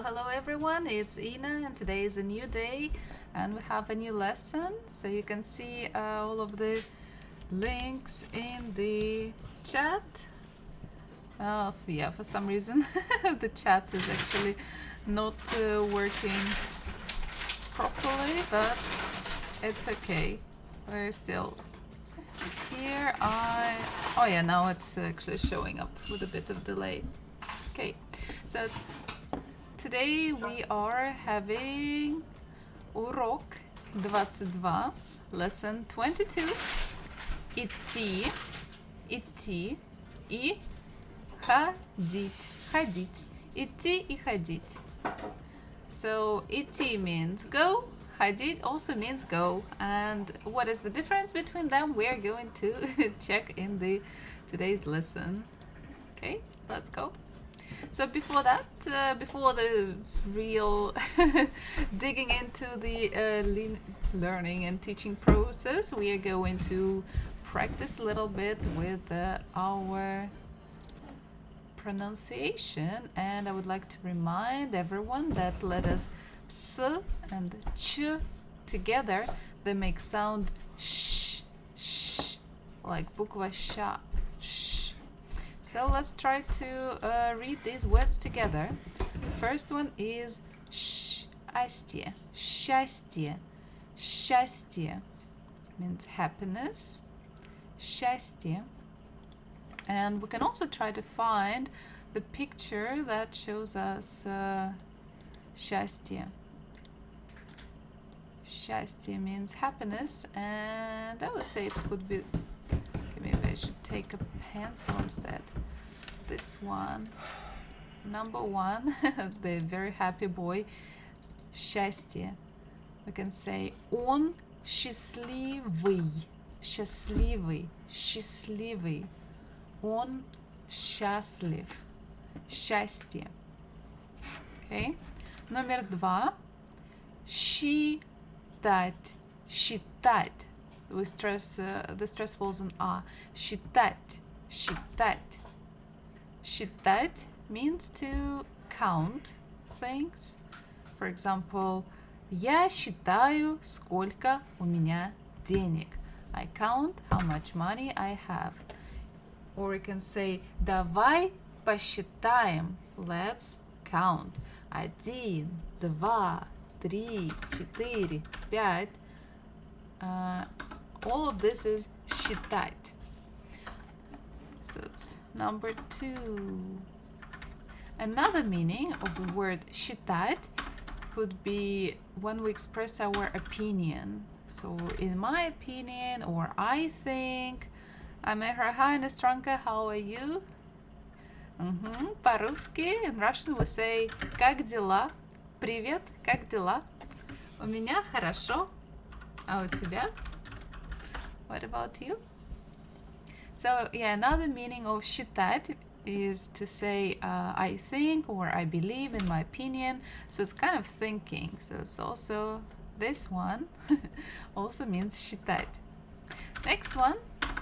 Hello everyone, it's Ina and today is a new day and we have a new lesson. So you can see all of the links in the chat. Yeah, for some reason the chat is actually not working properly, but it's okay. We're still here. Oh yeah, now it's actually showing up with a bit of delay. Okay, so today we are having Урок 22, lesson 22, Идти, Идти и Ходить, Ходить, Идти и Ходить. So Идти means go, Ходить also means go. And what is the difference between them? We are going to check in the today's lesson. Okay, let's go. So before that, before the real digging into the learning and teaching process, we are going to practice a little bit with our pronunciation. And I would like to remind everyone that letters S and Ch together, they make sound sh, sh, like bukva sha, sh. So let's try to read these words together. First one is счастье, счастье, счастье means happiness, счастье. And we can also try to find the picture that shows us счастье. Счастье means happiness, and I would say it could be, okay, maybe I should take a pencil instead. So this one, number one, the very happy boy, счастье. We can say он счастливый, счастливый, счастливый. Он счастлив, счастье. Okay. Номер два, считать, считать. We stress, the stress falls on a. Считать, считать. Считать means to count things. For example, я считаю, сколько у меня денег. I count how much money I have. Or you can say, давай посчитаем. Let's count. 1, 2, 3, 4, 5. All of this is считать. So it's number 2. Another meaning of the word считать could be when we express our opinion. So in my opinion, or I think. I'm Mehra. Hi, Inostranka. How are you? По-русски, in Russian we say как дела? Привет, как дела? У меня хорошо. А у тебя? What about you? So yeah, another meaning of считать is to say I think or I believe in my opinion. So it's kind of thinking. So it's also this one also means считать. Next one,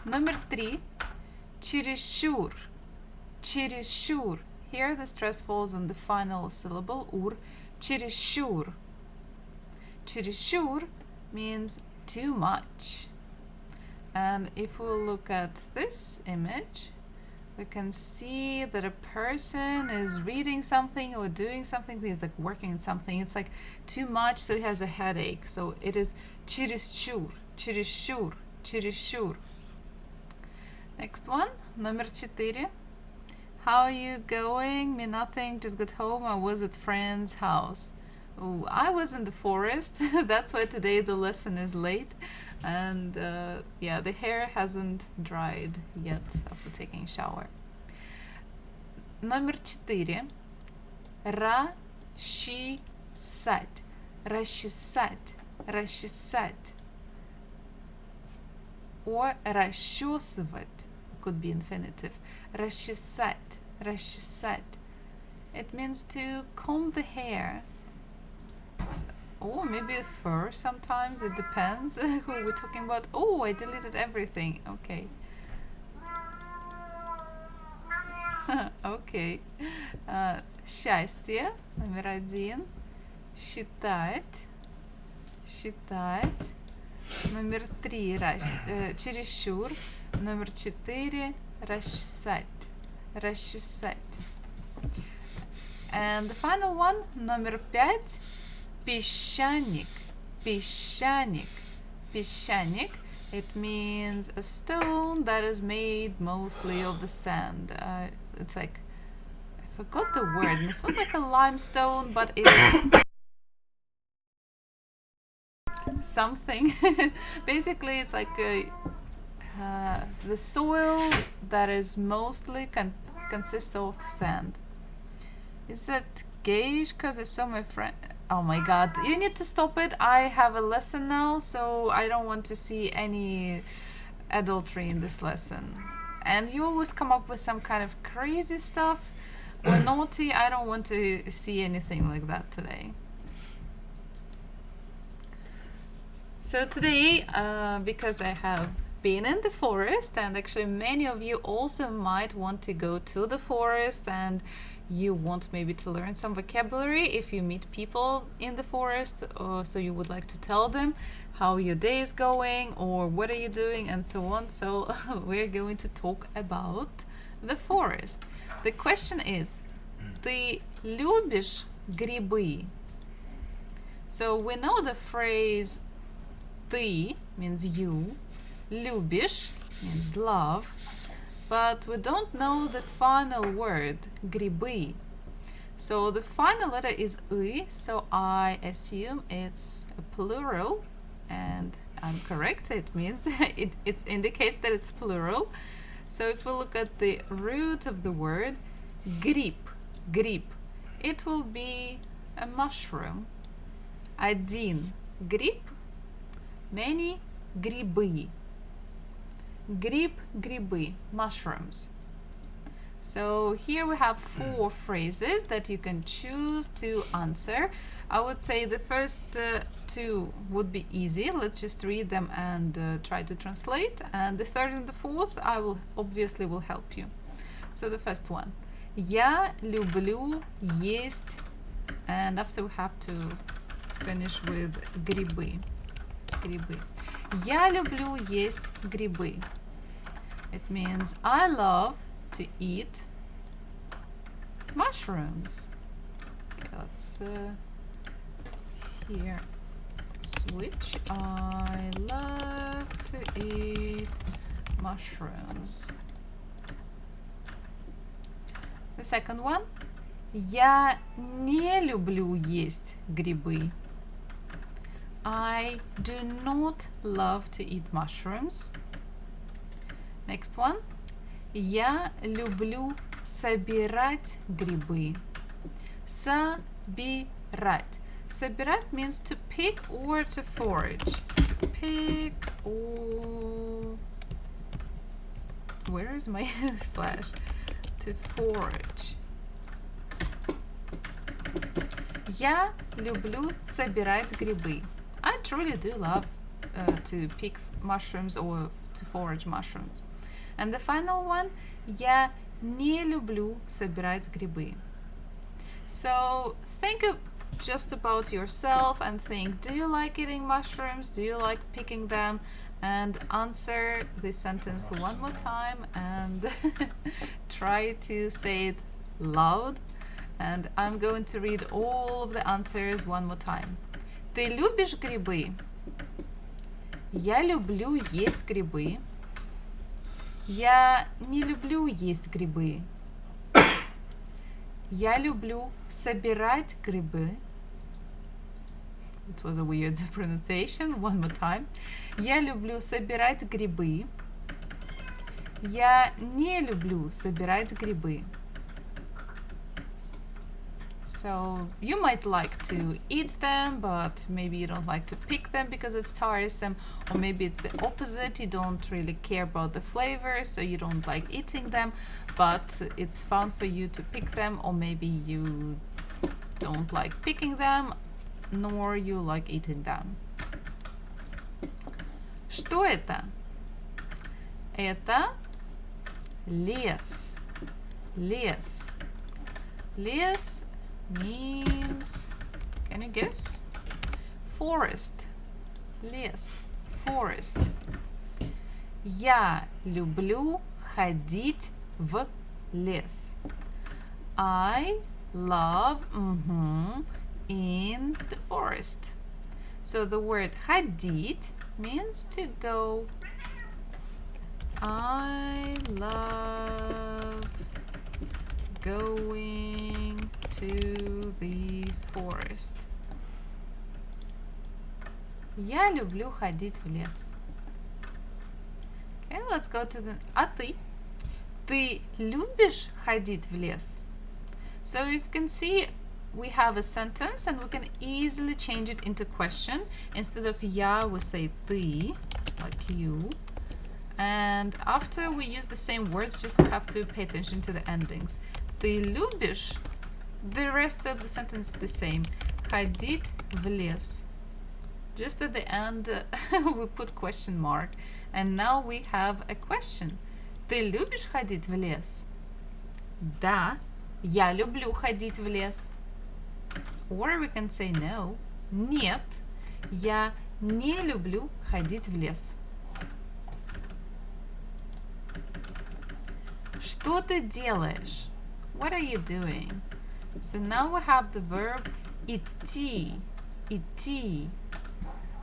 number 3, чересчур, чересчур. Here the stress falls on the final syllable, ур, чересчур. Чересчур means too much. And if we look at this image, we can see that a person is reading something or doing something. He's like working on something. It's like too much, so he has a headache. So it is чересчур, чересчур, чересчур. Next one, number 4. How are you going? Me nothing, just got home. I was at friend's house. Ooh, I was in the forest. That's why today the lesson is late. And yeah, the hair hasn't dried yet after taking a shower. Номер 4. Расчесать, расчесать, расчесать. Or расчесывать could be infinitive. Расчесать, расчесать. It means to comb the hair. Or maybe fur sometimes, it depends who we're talking about. Oh, I deleted everything. Okay. Окей. Счастье. Номер 1. Считать. Считать. Номер 3. Чересчур. Номер 4. Расчесать. Расчесать. And the final one, номер 5. Песчаник. Песчаник. Песчаник. It means a stone that is made mostly of the sand. It's like, I forgot the word. It's not like a limestone, but it's something. Basically, it's like the soil that is mostly consists of sand. Is that gayish? Because I saw my friend. Oh my god, you need to stop it. I have a lesson now, so I don't want to see any adultery in this lesson. And you always come up with some kind of crazy stuff or naughty. I don't want to see anything like that today. So today, because I have been in the forest, and actually many of you also might want to go to the forest, and you want maybe to learn some vocabulary if you meet people in the forest, or so you would like to tell them how your day is going or what are you doing and so on. So we're going to talk about the forest. The question is, ты любишь грибы? So we know the phrase ты means you, любишь means love, but we don't know the final word, грибы. So the final letter is y, so I assume it's a plural, and I'm correct, it means it indicates that it's plural. So if we look at the root of the word, гриб, гриб, it will be a mushroom. Один гриб, many грибы. Гриб, грибы, mushrooms. So here we have 4 phrases that you can choose to answer. I would say the first 2 would be easy. Let's just read them and try to translate. And the third and the fourth, I will obviously will help you. So the first one. Я люблю есть. And after we have to finish with грибы. Грибы. Я люблю есть грибы. It means I love to eat mushrooms. Okay, let's here switch. I love to eat mushrooms. The second one. Я не люблю есть грибы. I do not love to eat mushrooms. Next one. Я люблю собирать грибы. Собирать. Собирать means to pick or to forage. To pick or... Where is my flash? To forage. Я люблю собирать грибы. I truly do love to pick mushrooms or to forage mushrooms. And the final one, я не люблю собирать грибы. So think just about yourself and think, do you like eating mushrooms? Do you like picking them? And answer this sentence one more time and try to say it loud. And I'm going to read all of the answers one more time. Ты любишь грибы? Я люблю есть грибы. Я не люблю есть грибы. Я люблю собирать грибы. It was a weird pronunciation. One more time. Я люблю собирать грибы. Я не люблю собирать грибы. So you might like to eat them, but maybe you don't like to pick them because it's tiresome, or maybe it's the opposite. You don't really care about the flavor, so you don't like eating them, but it's fun for you to pick them, or maybe you don't like picking them, nor you like eating them. Что это? Это лес. лес. Лес means, can you guess? Forest. Лес. Forest. Я люблю ходить в лес. I love in the forest. So the word ходить means to go. I love going to the forest. Я люблю ходить в лес. Okay, let's go to the... А ты? Ты любишь ходить в лес? So you can see we have a sentence and we can easily change it into question. Instead of я, we say ты, like you. And after we use the same words, just have to pay attention to the endings. Ты любишь? The rest of the sentence is the same. Ходить в лес. Just at the end, we put question mark. And now we have a question. Ты любишь ходить в лес? Да, я люблю ходить в лес. Or we can say no. Нет, я не люблю ходить в лес. Что ты делаешь? What are you doing? So now we have the verb идти. Идти.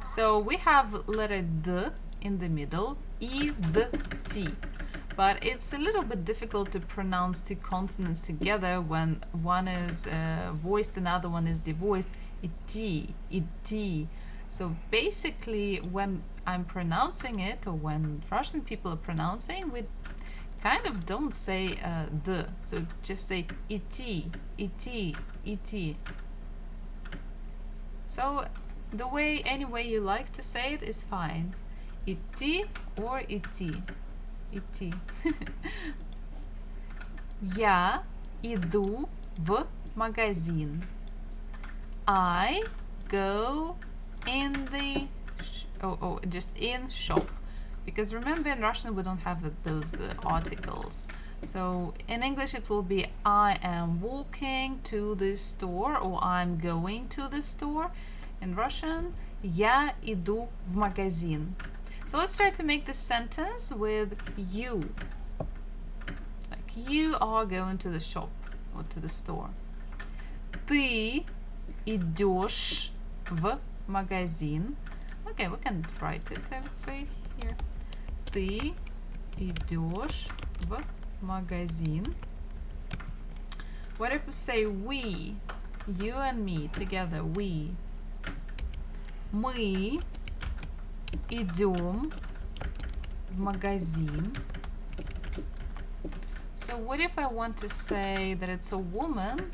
So we have letter D in the middle. Идти. But it's a little bit difficult to pronounce two consonants together when one is voiced and the other one is devoiced. Идти. Идти. So basically when I'm pronouncing it, or when Russian people are pronouncing, we kind of don't say the. So just say идти, идти, идти. So the way, any way you like to say it is fine. Идти or идти. Идти. Я иду в магазин. I go in the just in shop. Because remember in Russian we don't have those articles. So in English it will be I am walking to the store or I'm going to the store. In Russian, я иду в магазин. So let's try to make this sentence with you. Like you are going to the shop or to the store. Ты идешь в магазин. Okay, we can write it, I would say here. Ты идешь в магазин. What if we say we? You and me together, we. Мы идем в магазин. So what if I want to say that it's a woman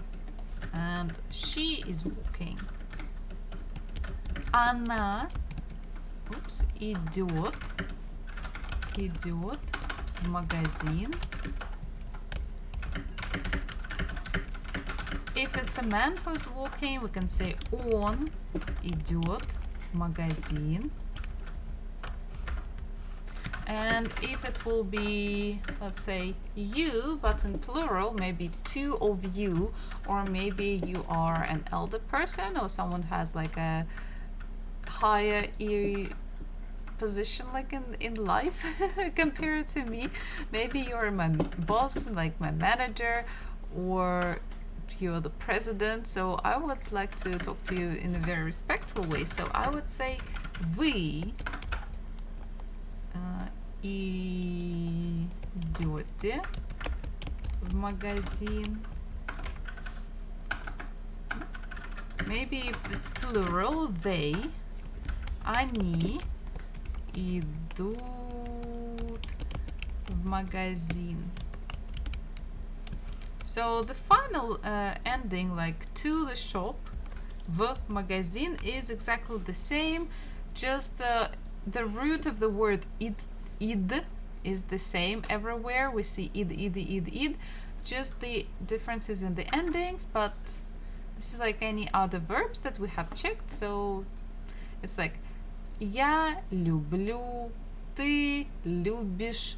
and she is walking? Она идет в магазин. If it's a man who's walking, we can say он идет в магазин. And if it will be, let's say, you, but in plural, maybe two of you, or maybe you are an elder person or someone has like a higher position like in life compared to me. Maybe you're my boss, like my manager, or you're the president. So I would like to talk to you in a very respectful way. So I would say вы идете в магазин. Maybe if it's plural, they, они идут в магазин. So the final ending, like to the shop, в магазин, is exactly the same. Just the root of the word id is the same everywhere. We see id. Just the differences in the endings, but this is like any other verbs that we have checked. So it's like я люблю, ты любишь,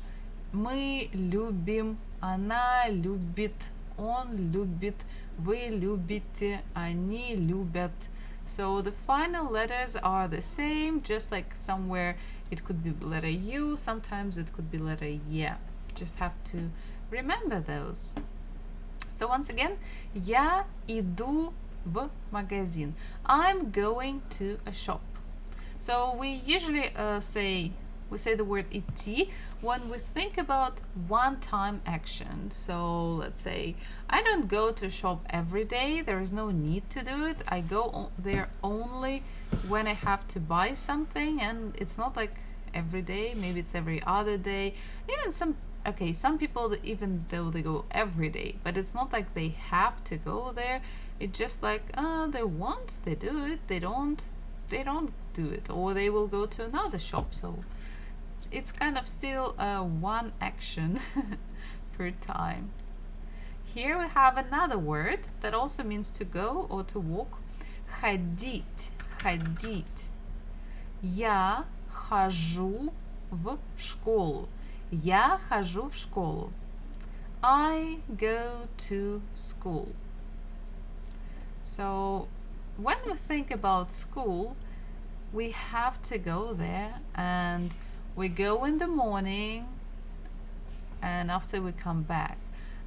мы любим, Она любит, он любит, вы любите, они любят. So the final letters are the same, just like somewhere it could be letter U, sometimes it could be letter Y. Just have to remember those. So once again, я иду в магазин. I'm going to a shop. So we usually say the word идти when we think about one-time action. So let's say I don't go to shop every day. There is no need to do it. I go there only when I have to buy something, and it's not like every day. Maybe it's every other day. Even some people, even though they go every day, but it's not like they have to go there. It's just like they want, they do it. They don't do it, or they will go to another shop. So it's kind of still one action per time. Here we have another word that also means to go or to walk. Ходить, ходить. Я хожу в школу. Я хожу в школу. I go to school. So when we think about school, we have to go there, and we go in the morning, and after we come back,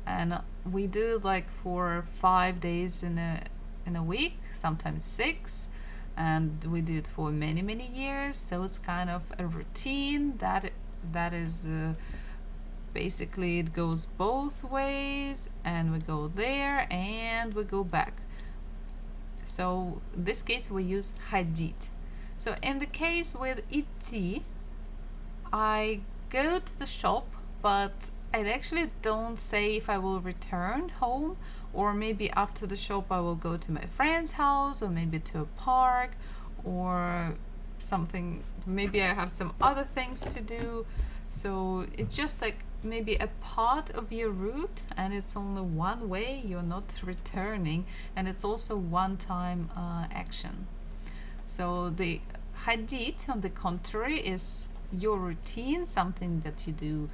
and we do it like for 5 days in a week, sometimes 6, and we do it for many years. So it's kind of a routine that is basically it goes both ways, and we go there and we go back. So in this case we use ходить. So in the case with идти, I go to the shop, but I actually don't say if I will return home, or maybe after the shop I will go to my friend's house, or maybe to a park, or something. Maybe I have some other things to do. So it's just like maybe a part of your route, and it's only one way, you're not returning, and it's also one-time action. So the ходить, on the contrary, is your routine, something that you do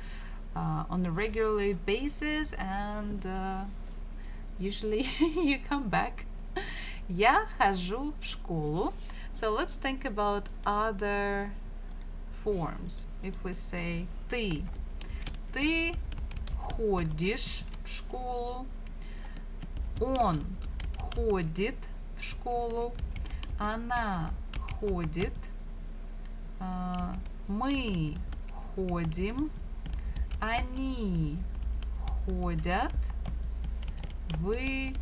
on a regular basis, and usually you come back. Я хожу в школу. So let's think about other forms. If we say ты ходишь в школу, он ходит в школу, она ходит, мы ходим, они ходят, вы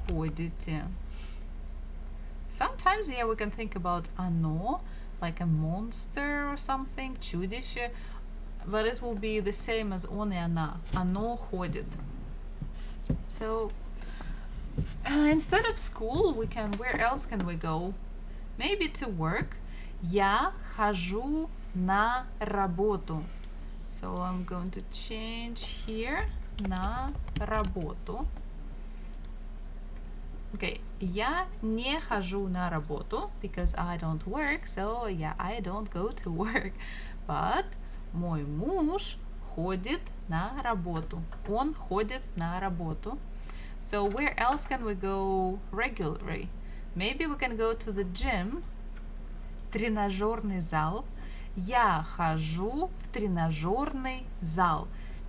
ходите. Sometimes, yeah, we can think about оно, like a monster or something, чудище, but it will be the same as он и она. Оно ходит. So instead of school, where else can we go? Maybe to work. Я хожу на работу. So I'm going to change here на работу. Okay, я не хожу на работу because I don't work, so yeah, I don't go to work. But мой муж ходит на работу. Он ходит на работу. So where else can we go regularly? Maybe we can go to the gym. Тренажерный зал. Я хожу в тренажерный зал.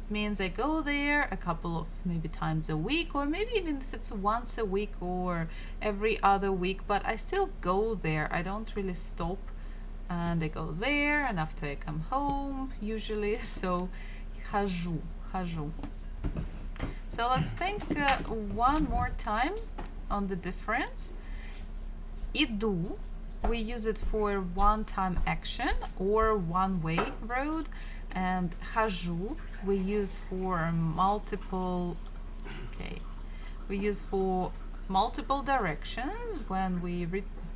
It means I go there a couple of maybe times a week, or maybe even if it's once a week or every other week, but I still go there. I don't really stop, and I go there, and after I come home usually. So хожу. So let's think one more time on the difference. Иду, we use it for one-time action or one-way road, and хожу we use for multiple directions. When we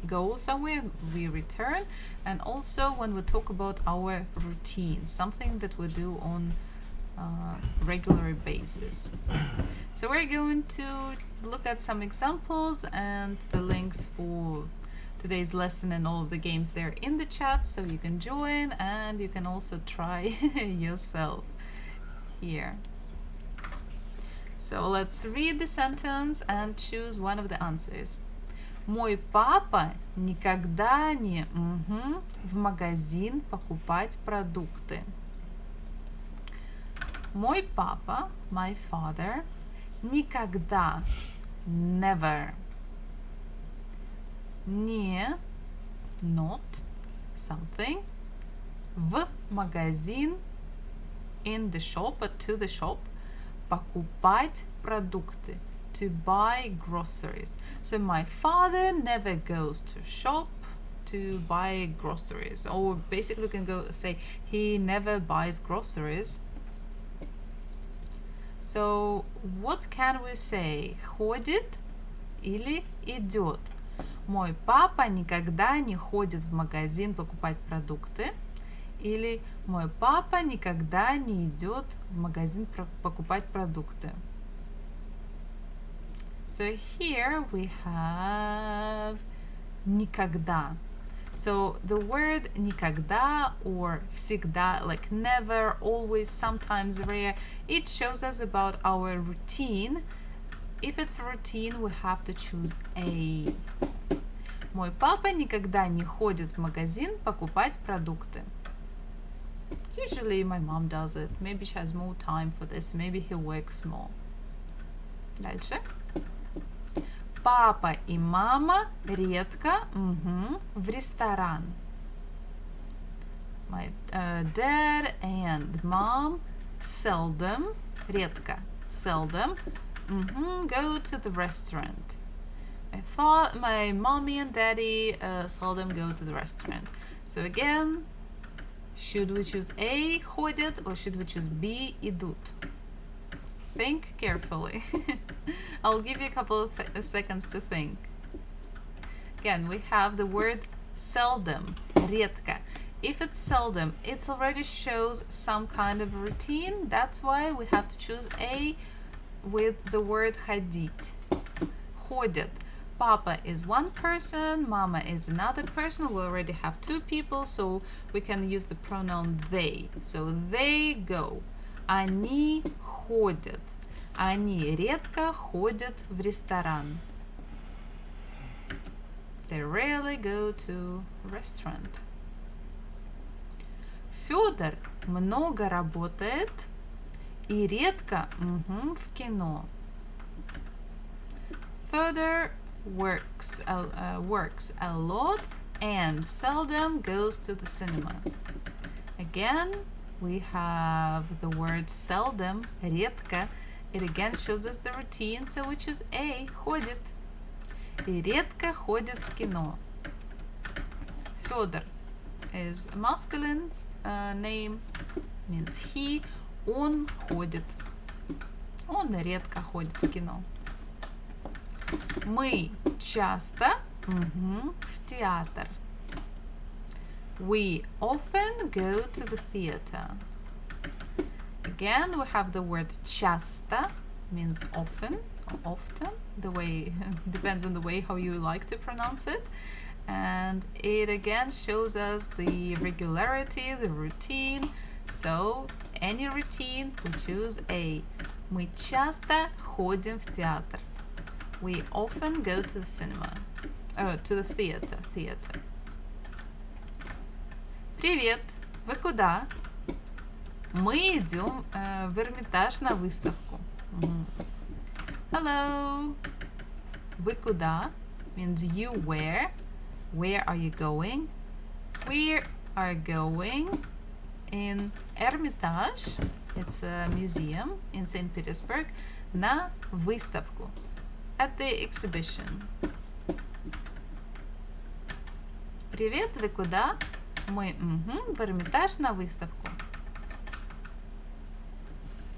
go somewhere, we return, and also when we talk about our routine, something that we do on regular basis. So we're going to look at some examples, and the links for today's lesson and all of the games there in the chat, so you can join and you can also try yourself here. So let's read the sentence and choose one of the answers. Мой папа никогда не в магазин покупать продукты. Мой папа, my father, никогда, never, не, not, something, в магазин, in the shop, or to the shop, покупать продукты, to buy groceries. So my father never goes to shop to buy groceries. Or basically we can go say he never buys groceries. So what can we say? Ходит или идет? Мой папа никогда не ходит в магазин покупать продукты. Или мой папа никогда не идет в магазин покупать продукты. So here we have никогда. So the word никогда or всегда, like never, always, sometimes, rare, it shows us about our routine. If it's routine, we have to choose A. Мой папа никогда не ходит в магазин покупать продукты. Usually my mom does it. Maybe she has more time for this. Maybe he works more. Дальше. Папа и мама редко в ресторан. My dad and mom seldom, редко, seldom, go to the restaurant. My mommy and daddy seldom go to the restaurant. So again, should we choose A, ходят, or should we choose B, идут? Think carefully. I'll give you a couple of seconds to think. Again, we have the word seldom, редко. If it's seldom, it already shows some kind of routine. That's why we have to choose A with the word ходить. Ходят. Papa is one person, mama is another person. We already have two people, so we can use the pronoun they. So they go. Они ходят. Они редко ходят в ресторан. They rarely go to a restaurant. Федор много работает и редко в кино. Further works a lot and seldom goes to the cinema. Again, we have the word seldom, редко. It again shows us the routine, so we choose A, ходит. И редко ходит в кино. Федор is a masculine name, means he. Он ходит. Он редко ходит в кино. Мы часто в театр. We often go to the theater. Again, we have the word часто, means often or often. The way depends on the way how you like to pronounce it. And it again shows us the regularity, the routine. So any routine, we choose A. Мы часто ходим в театр. We often go to the cinema. To the theater. Привет! Вы куда? Мы идем в Эрмитаж на выставку. Hello! Вы куда? Means you where. Where are you going? We are going in Hermitage. It's a museum in St. Petersburg. На выставку. At the exhibition. Привет, вы куда? Мы в Эрмитаж на выставку.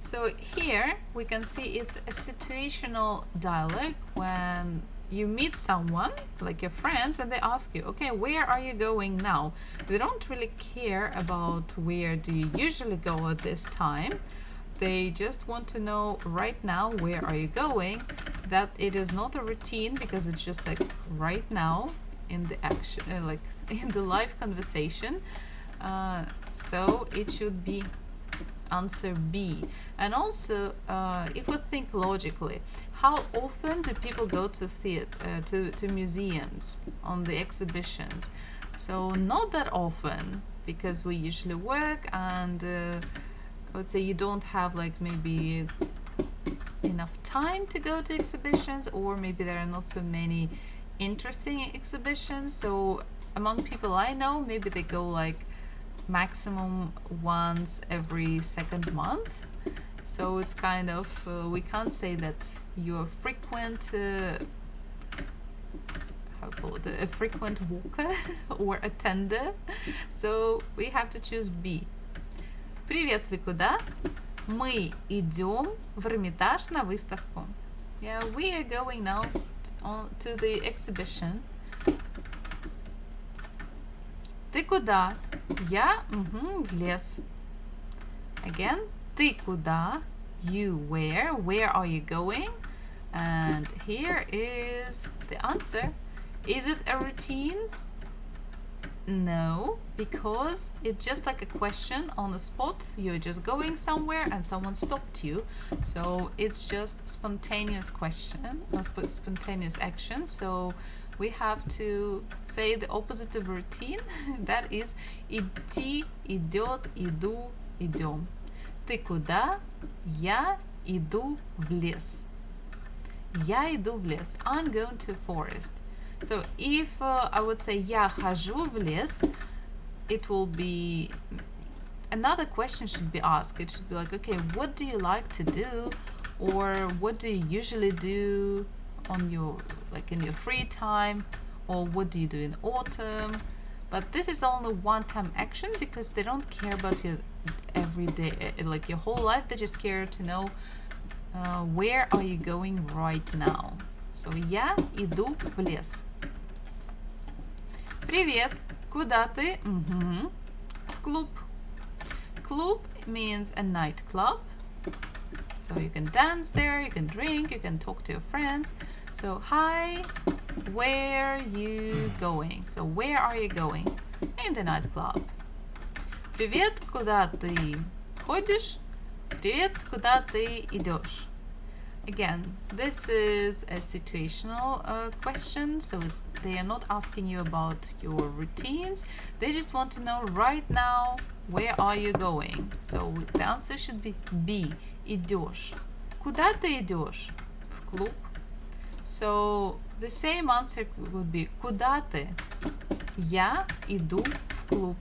So here we can see it's a situational dialogue when you meet someone, like your friends, and they ask you, okay, where are you going now? They don't really care about where do you usually go at this time. They just want to know right now, where are you going? That it is not a routine because it's just like right now in the action, like in the live conversation. So it should be answer B. And also, if we think logically, how often do people go to to museums on the exhibitions? So not that often, because we usually work, and I would say you don't have like maybe enough time to go to exhibitions, or maybe there are not so many interesting exhibitions. So among people I know, maybe they go like maximum once every second month. So it's kind of we can't say that you're a frequent a frequent walker or attender. So we have to choose B. Привет, вы куда? Мы идем в Эрмитаж на выставку. Yeah, we are going now to the exhibition. Ты куда? Я в лес. Again, ты куда? You where? Where are you going? And here is the answer. Is it a routine? No, because it's just like a question on the spot. You're just going somewhere and someone stopped you. So it's just spontaneous question, or spontaneous action. So we have to say the opposite of routine. That is идти, идет, иду, идем. Ты куда? Я иду в лес. Я иду в лес. I'm going to forest. So if I would say я хожу в лес, it will be another question should be asked. It should be like, okay, what do you like to do, or what do you usually do on your in your free time, or what do you do in autumn? But this is only one-time action, because they don't care about your everyday, like your whole life. They just care to know where are you going right now. So я иду в лес. Привет, куда ты? В клуб. Club means a nightclub. So you can dance there, you can drink, you can talk to your friends. So hi, where are you going? So where are you going? In the nightclub. Привет, куда ты ходишь? Привет, куда ты идешь? Again, this is a situational question, so they are not asking you about your routines. They just want to know right now, where are you going? So the answer should be B. Идешь. Куда ты идешь? В клуб. So the same answer would be куда ты? Я иду в клуб.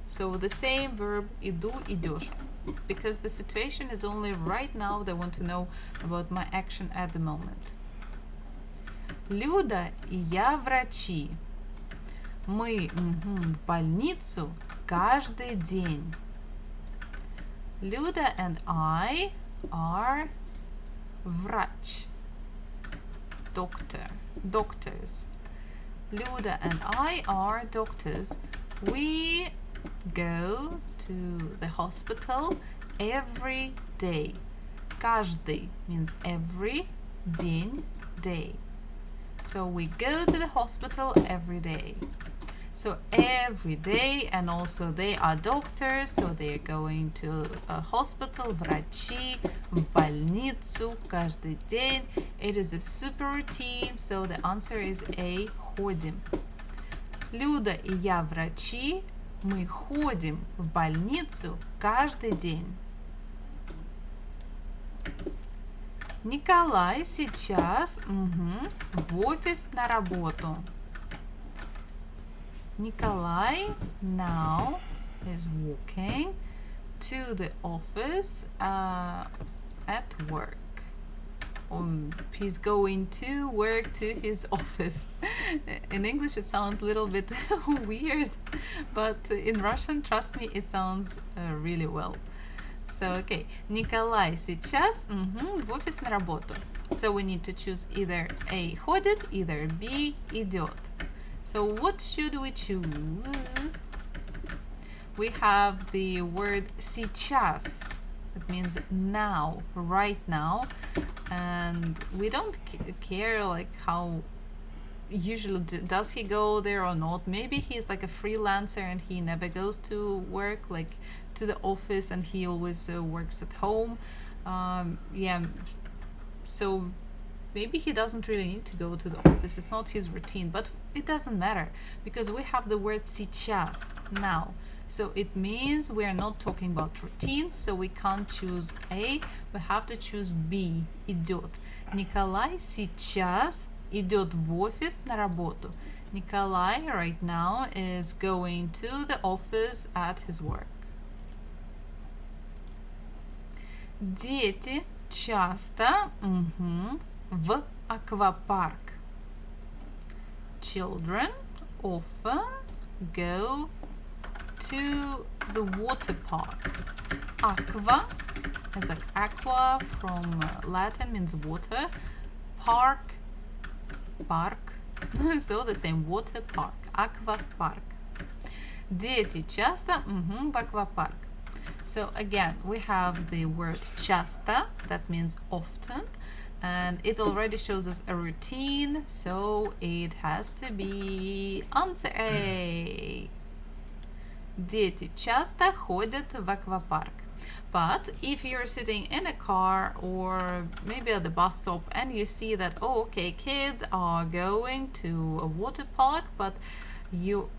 So the same verb иду, идешь. Because the situation is only right now, they want to know about my action at the moment. Люда и я врачи. Мы в больницу каждый день. Люда and I are врач. Doctors. Люда and I are doctors. We go to the hospital every day. Каждый means every, день, day. So we go to the hospital every day. So every day, and also they are doctors, so they are going to a hospital, врачи, в больницу, каждый день. It is a super routine, so the answer is A, ходим. Люда и я врачи. Мы ходим в больницу каждый день. Николай сейчас в офис на работу. Nikolai now is walking to the office at work. He's going to work to his office. In English it sounds a little bit weird, but in Russian, trust me, it sounds really well. So, okay, Николай сейчас в офис на работу. So we need to choose either A, ходит, either B, идет. So what should we choose? We have the word сейчас. It means now, right now, and we don't care like how usually does he go there or not? Maybe he's like a freelancer and he never goes to work, like to the office, and he always works at home. Yeah, so maybe he doesn't really need to go to the office. It's not his routine, but it doesn't matter because we have the word сейчас, now. So it means we are not talking about routines, so we can't choose A, we have to choose B, идет. Николай сейчас идет в офис на работу. Nikolai right now is going to the office at his work. Дети часто в аквапарк. Children often go to the water park. Aqua is like aqua from Latin, means water. Park, so the same, water park, aqua park. Дети часто в аквапарк. So again, we have the word часто, that means often, and it already shows us a routine, so it has to be answer A. Дети часто ходят в аквапарк. But if you're sitting in a car or maybe at the bus stop and you see that, oh, okay, kids are going to a water park, but you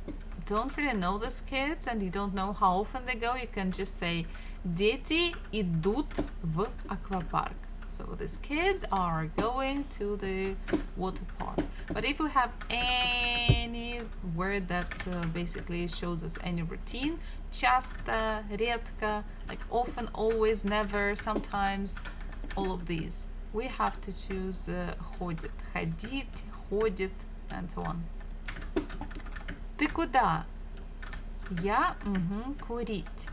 don't really know these kids and you don't know how often they go, you can just say дети идут в аквапарк. So these kids are going to the water park. But if we have any word that basically shows us any routine, часто, редко, like often, always, never, sometimes, all of these, we have to choose ходит, ходить, ходит, and so on. Ты куда? Я курить.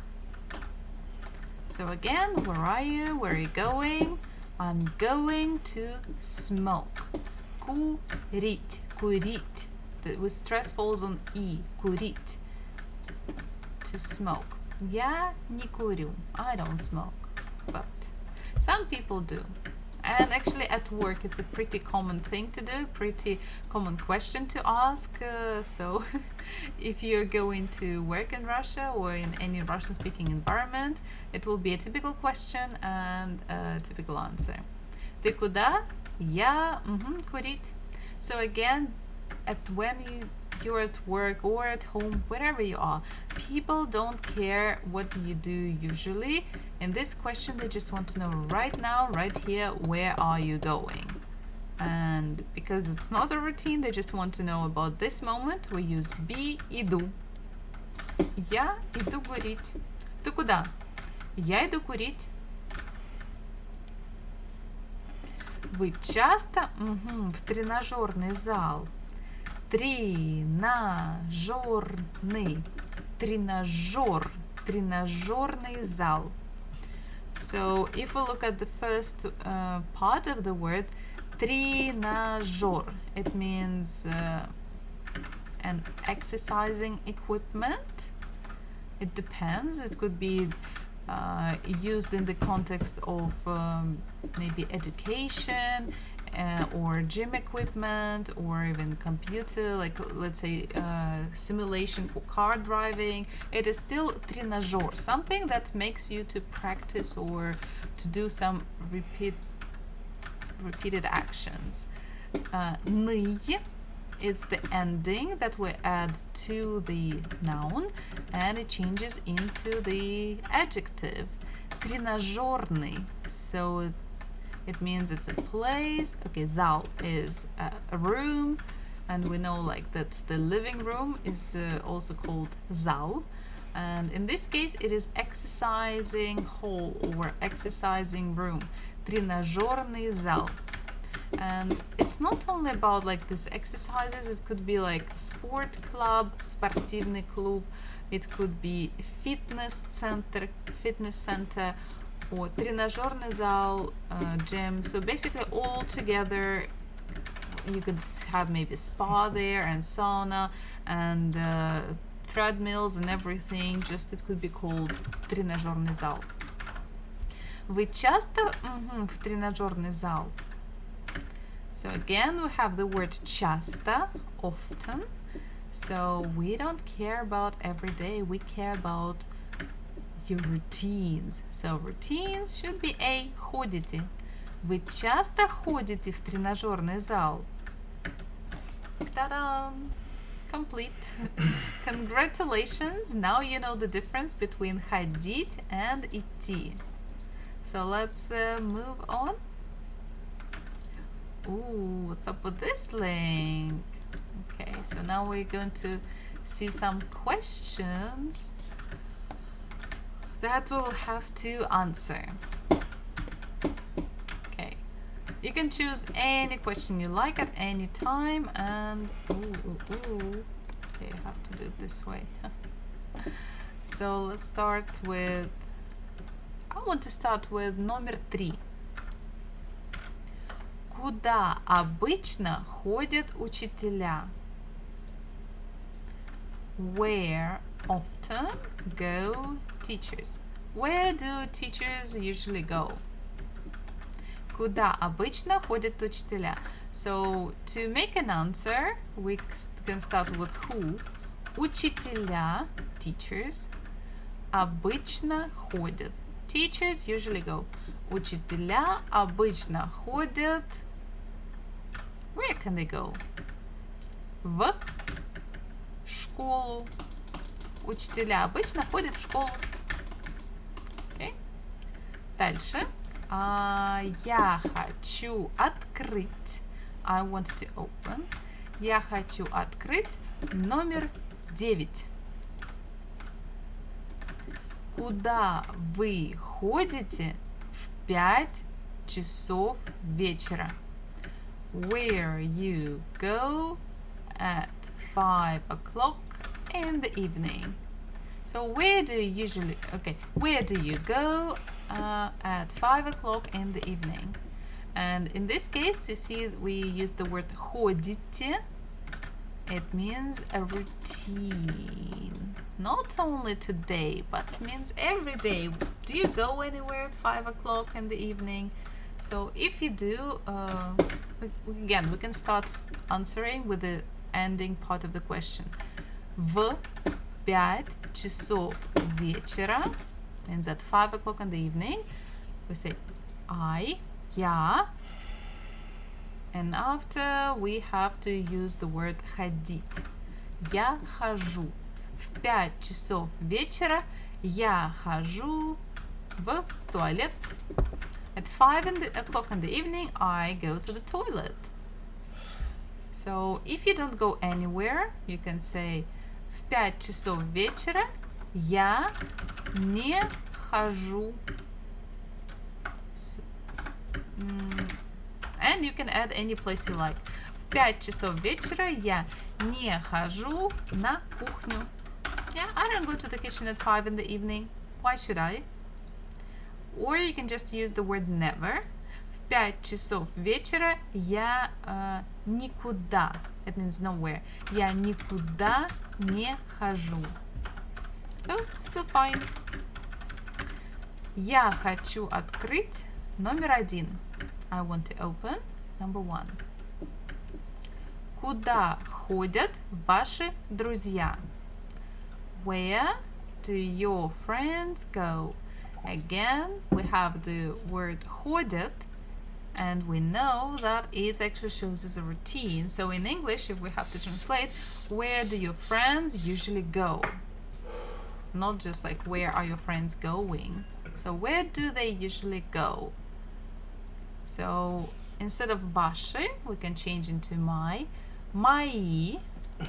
So again, where are you? Where are you going? I'm going to smoke. Курить, курить. The stress falls on E. Курить. To smoke. Я не курю. I don't smoke. But some people do. And actually at work it's a pretty common thing to do, pretty common question to ask. So if you're going to work in Russia or in any Russian speaking environment, it will be a typical question and a typical answer. Ты куда? Я курить. So again, when you're at work or at home, wherever you are, people don't care what you do usually. In this question, they just want to know right now, right here, where are you going? And because it's not a routine, they just want to know about this moment. We use be, иду. Я иду курить. Ты куда? Я иду курить. Вы часто в тренажерный зал? Тренажерный. Тренажерный зал. So if we look at the first part of the word, тренажер, it means an exercising equipment. It depends. It could be used in the context of maybe education or gym equipment or even computer, like let's say simulation for car driving. It is still тренажер, something that makes you to practice or to do some repeated actions. Ный is the ending that we add to the noun and it changes into the adjective. Тренажерный, so it means it's a place. Okay, зал is a room, and we know like that the living room is also called зал, and in this case it is exercising hall or exercising room. Тренажерный зал. And it's not only about like these exercises, it could be like sport club, спортивный клуб, it could be fitness center, or тренажерный зал, gym. So basically all together you could have maybe spa there and sauna and treadmills and everything, just it could be called тренажерный зал. Вы часто в тренажерный зал? So again, we have the word часто, often. So we don't care about every day, we care about your routines. So routines should be A. Ходите. Вы часто ходите в тренажерный зал? Ta-da! Complete. Congratulations! Now you know the difference between ходить and идти. So let's move on. Ooh, what's up with this link? Okay, so now we're going to see some questions that we will have to answer. Okay, you can choose any question you like at any time, and okay, I have to do it this way. So let's start with, I want to start with номер 3. Куда обычно ходят учителя? Where often go teachers? Where do teachers usually go? Куда обычно ходят учителя? So to make an answer, we can start with who. Учителя, teachers, обычно ходят. Teachers usually go. Учителя обычно ходят. Where can they go? В школу. Учителя обычно ходят в школу. Okay. Дальше. Я хочу открыть. I want to open. Я хочу открыть номер 9. Куда вы ходите в 5 часов вечера? Where you go at 5 o'clock in the evening. So where do you usually, okay, where do you go at 5 o'clock in the evening? And in this case, you see we use the word ходите. It means a routine. Not only today, but means every day. Do you go anywhere at 5 o'clock in the evening? So if you do, again, we can start answering with the ending part of the question. В 5 часов вечера means at 5 o'clock in the evening. We say я, and after we have to use the word ходить. Я хожу. В 5 часов вечера я хожу в туалет. At 5 o'clock in the evening, I go to the toilet. So if you don't go anywhere, you can say в 5 часов вечера я не хожу. And you can add any place you like. В 5 часов вечера я не хожу на кухню. Yeah, I don't go to the kitchen at 5 in the evening. Why should I? Or you can just use the word never. В 5 часов вечера я никуда. It means nowhere. Я никуда не хожу. So, still fine. Я хочу открыть номер 1. I want to open number 1. Куда ходят ваши друзья? Where do your friends go? Again, we have the word ходят, and we know that it actually shows as a routine. So in English, if we have to translate, where do your friends usually go? Not just like where are your friends going. So where do they usually go? So instead of ваши, we can change into my. Мои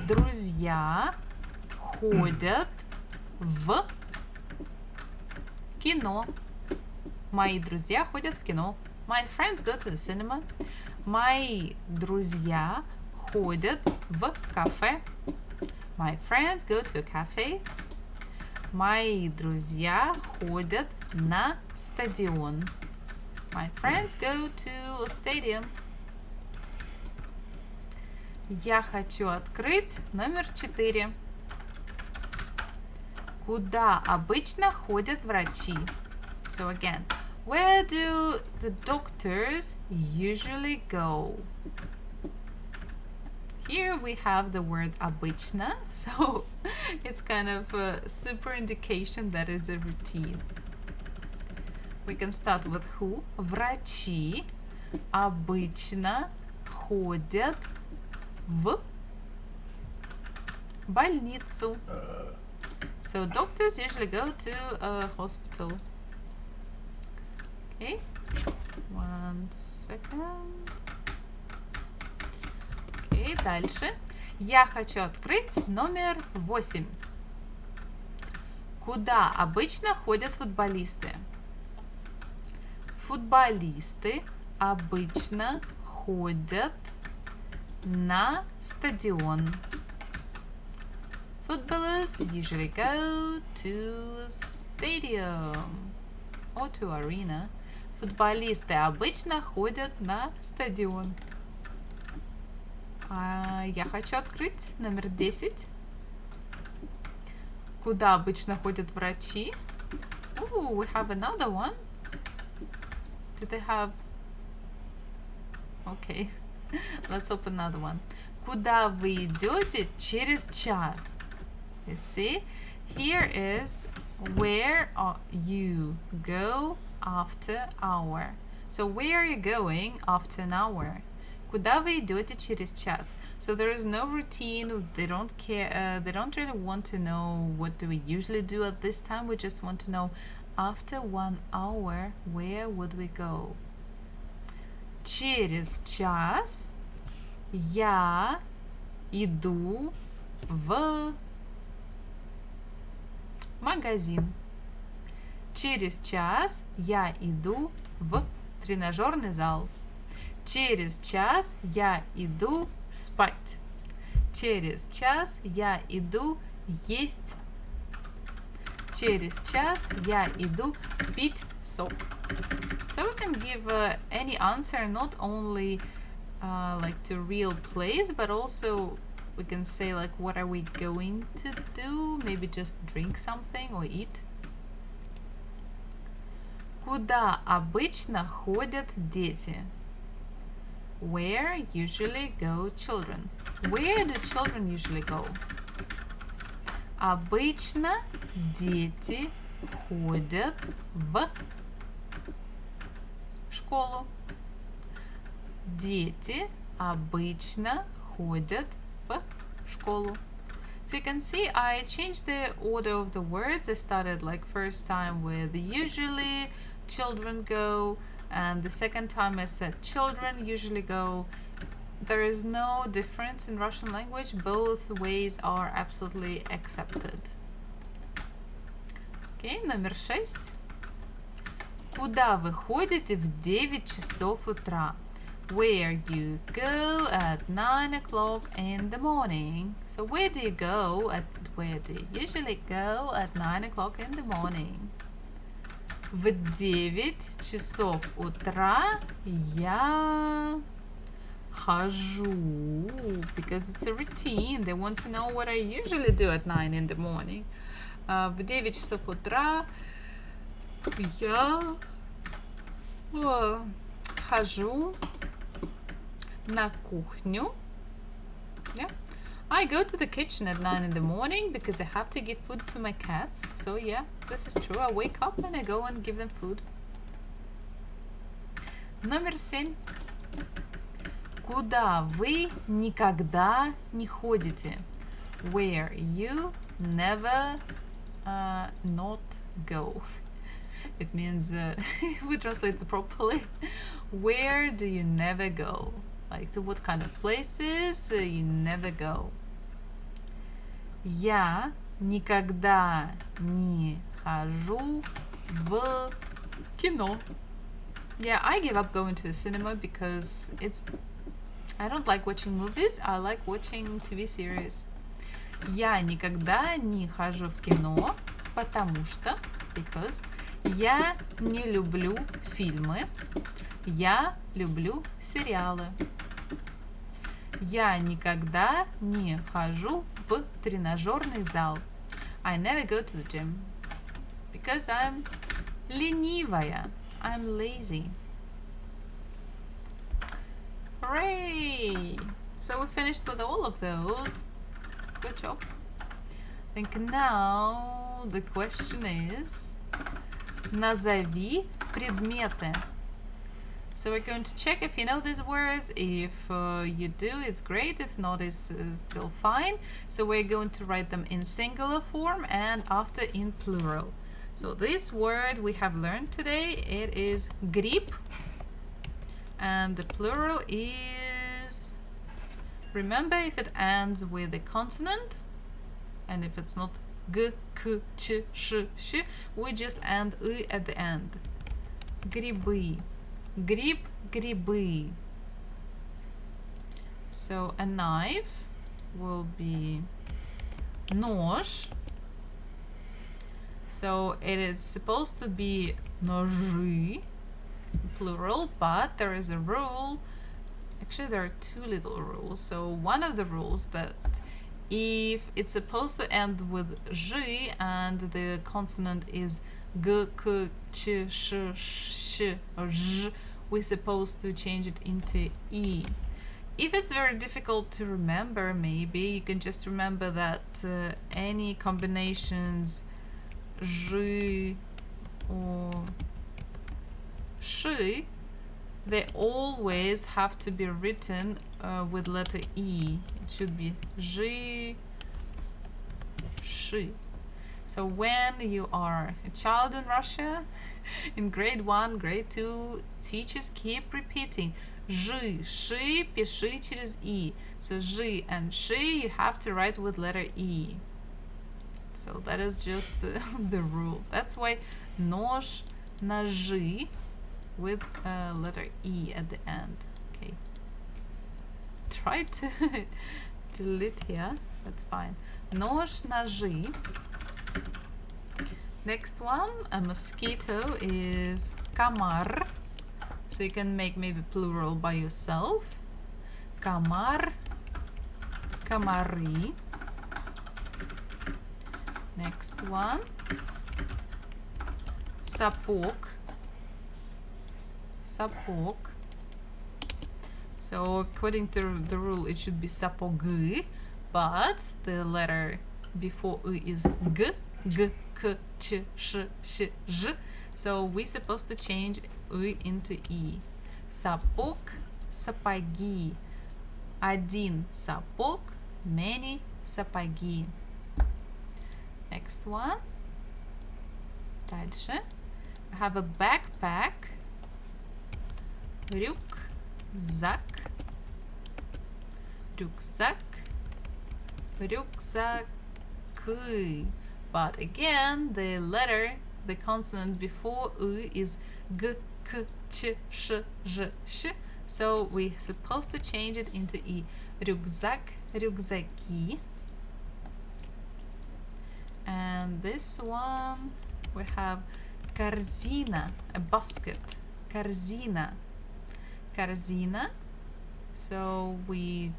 друзья ходят в кино. Мои друзья ходят в кино. My friends go to the cinema. Мои друзья ходят в кафе. My friends go to a cafe. Мои друзья ходят на стадион. My friends go to a stadium. Я хочу открыть номер 4. Куда обычно ходят врачи? So again, Where do the doctors usually go? Here we have the word обычно, so it's kind of a super indication that is a routine. We can start with who. Врачи обычно ходят в больницу. So doctors usually go to a hospital. Okay, 1 second. Окей, дальше. Я хочу открыть номер 8. Куда обычно ходят футболисты? Футболисты обычно ходят на стадион. Footballers usually go to stadium or to arena. Футболисты обычно ходят на стадион. Я хочу открыть номер 10. Куда обычно ходят врачи? Ooh, we have another one. Do they have... Okay, let's open another one. Куда вы идете через час? You see, here is where you go after hour. So where are you going after an hour? Куда вы идете через час? So there is no routine. They don't care. They don't really want to know what do we usually do at this time. We just want to know after 1 hour where would we go? Через час я иду в магазин. Через час я иду в тренажерный зал. Через час я иду спать. Через час я иду есть. Через час я иду пить сок. So we can give any answer, not only like to real place, but also we can say like what are we going to do? Maybe just drink something or eat. Куда обычно ходят дети? Where usually go children? Where do children usually go? Обычно дети ходят в школу. Дети обычно ходят в школу. So you can see I changed the order of the words. I started like first time with usually children go, and the second time I said children usually go. There is no difference in Russian language. Both ways are absolutely accepted. Okay, номер 6. Куда вы ходите в 9 часов утра? Where you go at 9 o'clock in the morning. So where do you usually go at 9 o'clock in the morning? В 9 часов утра я хожу, because it's a routine. They want to know what I usually do at 9 in the morning. В 9 часов утра я хожу на кухню. Yeah. I go to the kitchen at 9 in the morning because I have to give food to my cats. So yeah, this is true. I wake up and I go and give them food. Номер 7. Куда вы никогда не ходите? Where you never not go. It means, if we translate it properly, where do you never go? Like to what kind of places you never go? Я никогда не хожу в кино. Yeah, I give up going to the cinema because I don't like watching movies, I like watching TV series. Я никогда не хожу в кино, because я не люблю фильмы, я люблю сериалы. Я никогда не хожу в тренажерный зал. I never go to the gym because I'm ленивая. I'm lazy. Hooray! So we finished with all of those. Good job. I think now the question is назови предметы. So we're going to check if you know these words. If you do, it's great. If not, it's still fine. So we're going to write them in singular form and after in plural. So this word we have learned today, it is гриб. And the plural is, remember, if it ends with a consonant, and if it's not g, k, ch, sh, sh, we just end y at the end. Грибы. Гриб, грибы. So a knife will be нож. So it is supposed to be ножи, plural, but there is a rule. Actually, there are two little rules. So one of the rules that if it's supposed to end with zh and the consonant is g, k, ch, sh, sh, or zh, we're supposed to change it into e. If it's very difficult to remember, maybe you can just remember that any combinations zh or sh, they always have to be written with letter E. It should be zh, sh. So when you are a child in Russia, in grade 1, grade 2, teachers keep repeating zh, sh, пиши через E. So zh and sh you have to write with letter E. So that is just the rule. That's why нож, ножи with letter E at the end. Okay. Try to delete here. That's fine. Нож, ножи. Next one, a mosquito is комар. So you can make maybe plural by yourself. Комар, комары. Next one, сапог. Сапог. So according to the rule, it should be сапоги, but the letter before u is g, g, k, ch, sh, sh, zh. So we're supposed to change u into e. Сапог, сапоги. Один сапог, many сапоги. Next one. Дальше. I have a backpack. Рюкзак. Рюкзак. Рюкзаки. But again, the letter, the consonant before u is g, k, ch, sh, zh, sh. So we're supposed to change it into e. Рюкзак, рюкзаки. And this one we have корзина, a basket. Корзина. Корзина. So we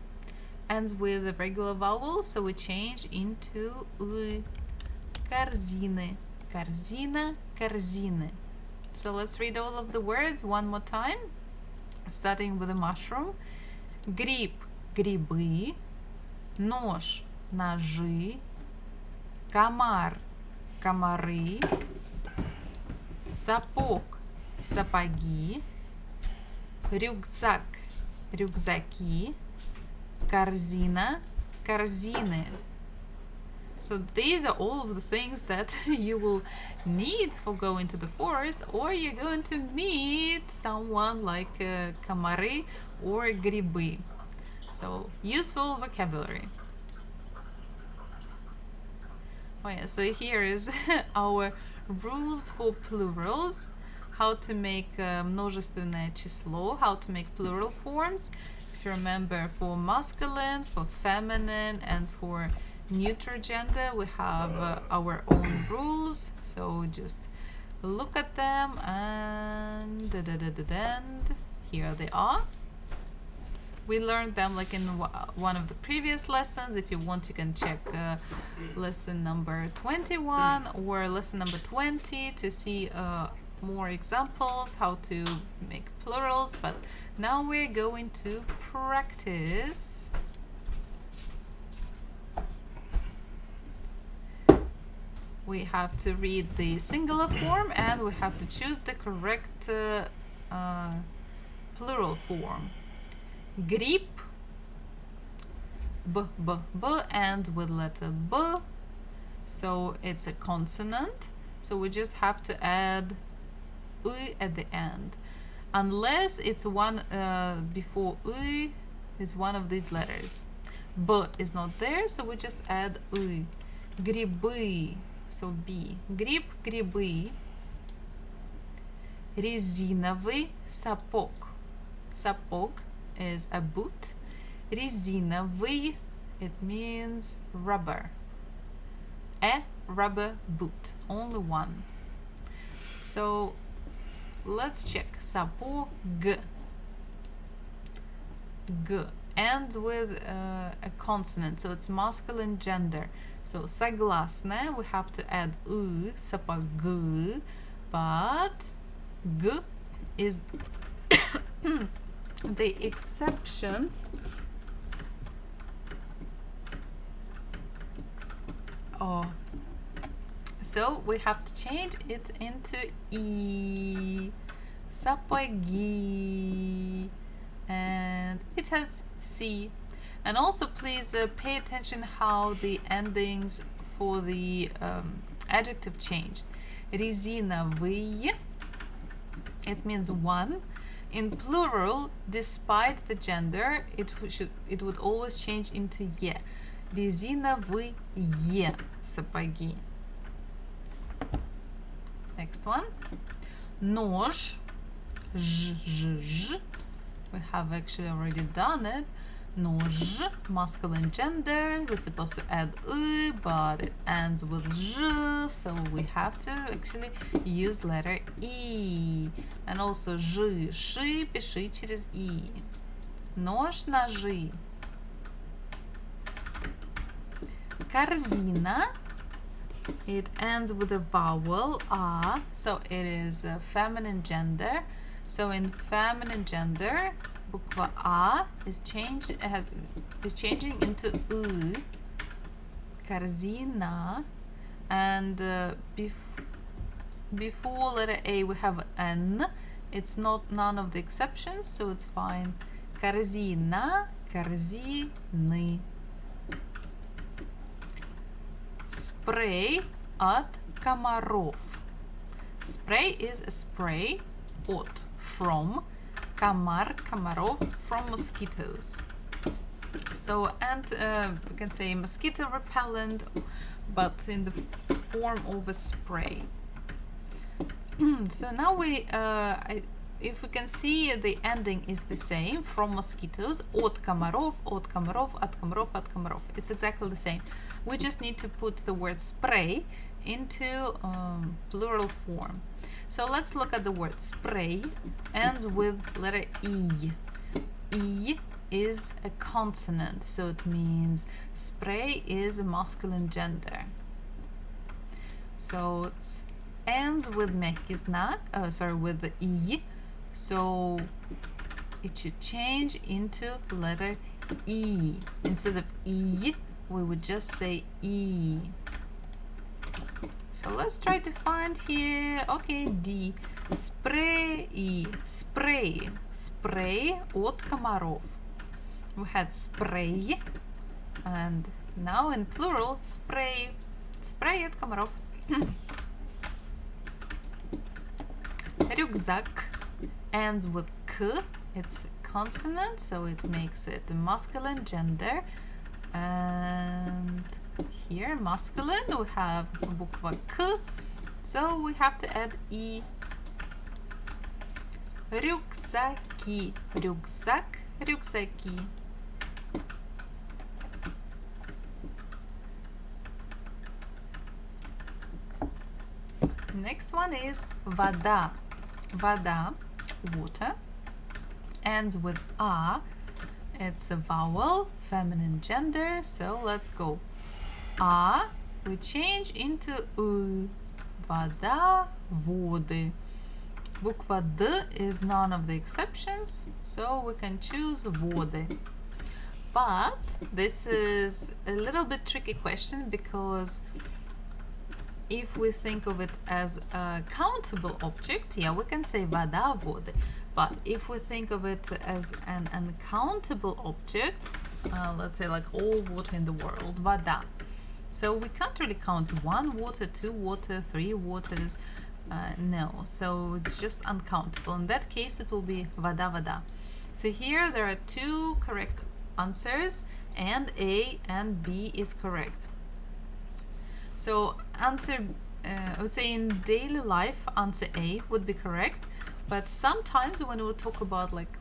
ends with a regular vowel, so we change into u. Корзины. Корзина, корзины. So let's read all of the words one more time, starting with the mushroom. Гриб, грибы. Нож, ножи. Комар, комары. Сапог, сапоги. Рюкзак, рюкзаки. Корзина, корзины. So these are all of the things that you will need for going to the forest, or you're going to meet someone like комары or грибы. So useful vocabulary. Oh yeah, so here is our rules for plurals, how to make множественное число, how to make plural forms. If you remember, for masculine, for feminine, and for neutral gender, we have our own rules. So just look at them, and here they are. We learned them like in one of the previous lessons. If you want, you can check lesson number 21 or lesson number 20 to see more examples how to make plurals, but now we're going to practice. We have to read the singular form and we have to choose the correct plural form. Grip, b, and with letter b, so it's a consonant, so we just have to add u at the end, unless it's one before u is one of these letters. B is not there, so we just add u. Грибы, so b. Гриб, грибы. Резиновый сапог. Сапог is a boot. Резиновый, it means rubber. A rubber boot, only one. So let's check. Сапог. G ends with a consonant, so it's masculine gender. So согласная, we have to add u, сапог, but g is the exception. Oh, so we have to change it into e, сапоги, and it has c. And also please pay attention how the endings for the adjective changed. Резиновый, it means one. In plural, despite the gender, it would always change into ye. Резиновые сапоги. Next one. Нож. Ж. We have actually already done it. Нож, masculine gender. We're supposed to add u, but it ends with z, so we have to actually use letter e. And also ж, ши, пиши через и. Нож, ножи. Корзина. It ends with a vowel a, so it is a feminine gender. So in feminine gender, bukva a is changing into u. Корзина, and before letter a we have n. It's not none of the exceptions, so it's fine. Корзина, корзины. Spray от комаров. Spray is a spray. От, from. Комар, комаров, from mosquitoes. So, and we can say mosquito repellent, but in the form of a spray. So now we, if we can see, the ending is the same, from mosquitoes. От комаров, от комаров, от комаров, от комаров. It's exactly the same. We just need to put the word spray into plural form. So let's look at the word spray. Ends with letter E. E is a consonant, so it means spray is a masculine gender. So it ends with мягкий знак, with the E. So it should change into letter E. Instead of E, we would just say E. So let's try to find here. Okay, D. Spray. Spray. Spray от комаров. We had spray, and now in plural, spray. Spray от комаров. Рюкзак ends with k. It's a consonant, so it makes it a masculine gender. And here, masculine, we have буква K, so we have to add E. Рюкзаки. Рюкзак, рюкзаки. Next one is вода. Вода, water, ends with a. It's a vowel, feminine gender, so let's go. We change into u. Вода, воды. Буква D is none of the exceptions, so we can choose воды. But this is a little bit tricky question because if we think of it as a countable object, yeah, we can say вода, воды. But if we think of it as an uncountable object, let's say like all water in the world, вода. So we can't really count 1 water, 2 water, 3 waters. No, so it's just uncountable. In that case, it will be вода, вода. So here there are 2 correct answers, and A and B is correct. So answer, I would say in daily life, answer A would be correct. But sometimes when we talk about like,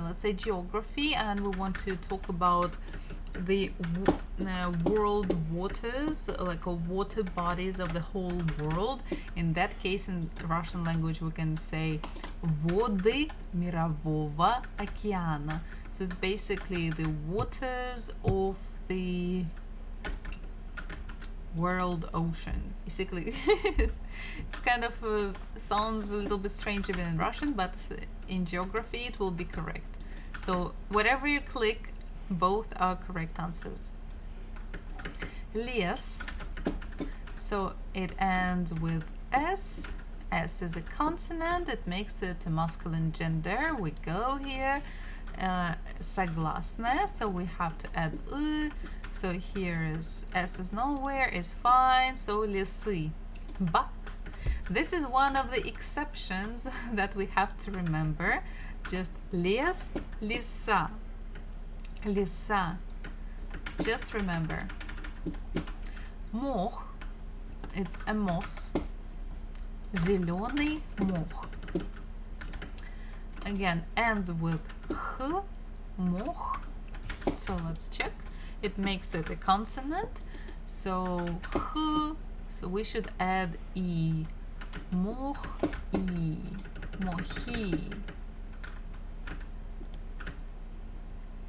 let's say geography, and we want to talk about the world waters, like water bodies of the whole world, in that case in Russian language we can say воды мирового океана. So it's basically the waters of the world ocean. Basically, it kind of sounds a little bit strange even in Russian, but in geography it will be correct. So whatever you click, both are correct answers. Лес. So it ends with S. S is a consonant. It makes it a masculine gender. We go here. Согласная. So we have to add U. So here is S is nowhere, is fine. So лесы. But this is one of the exceptions that we have to remember. Just лес, леса. Леса. Just remember. Мох. It's a moss. Зеленый мох. Again, ends with H. Мох. So let's check. It makes it a consonant. So H. So we should add E. Мох. И. Мохи.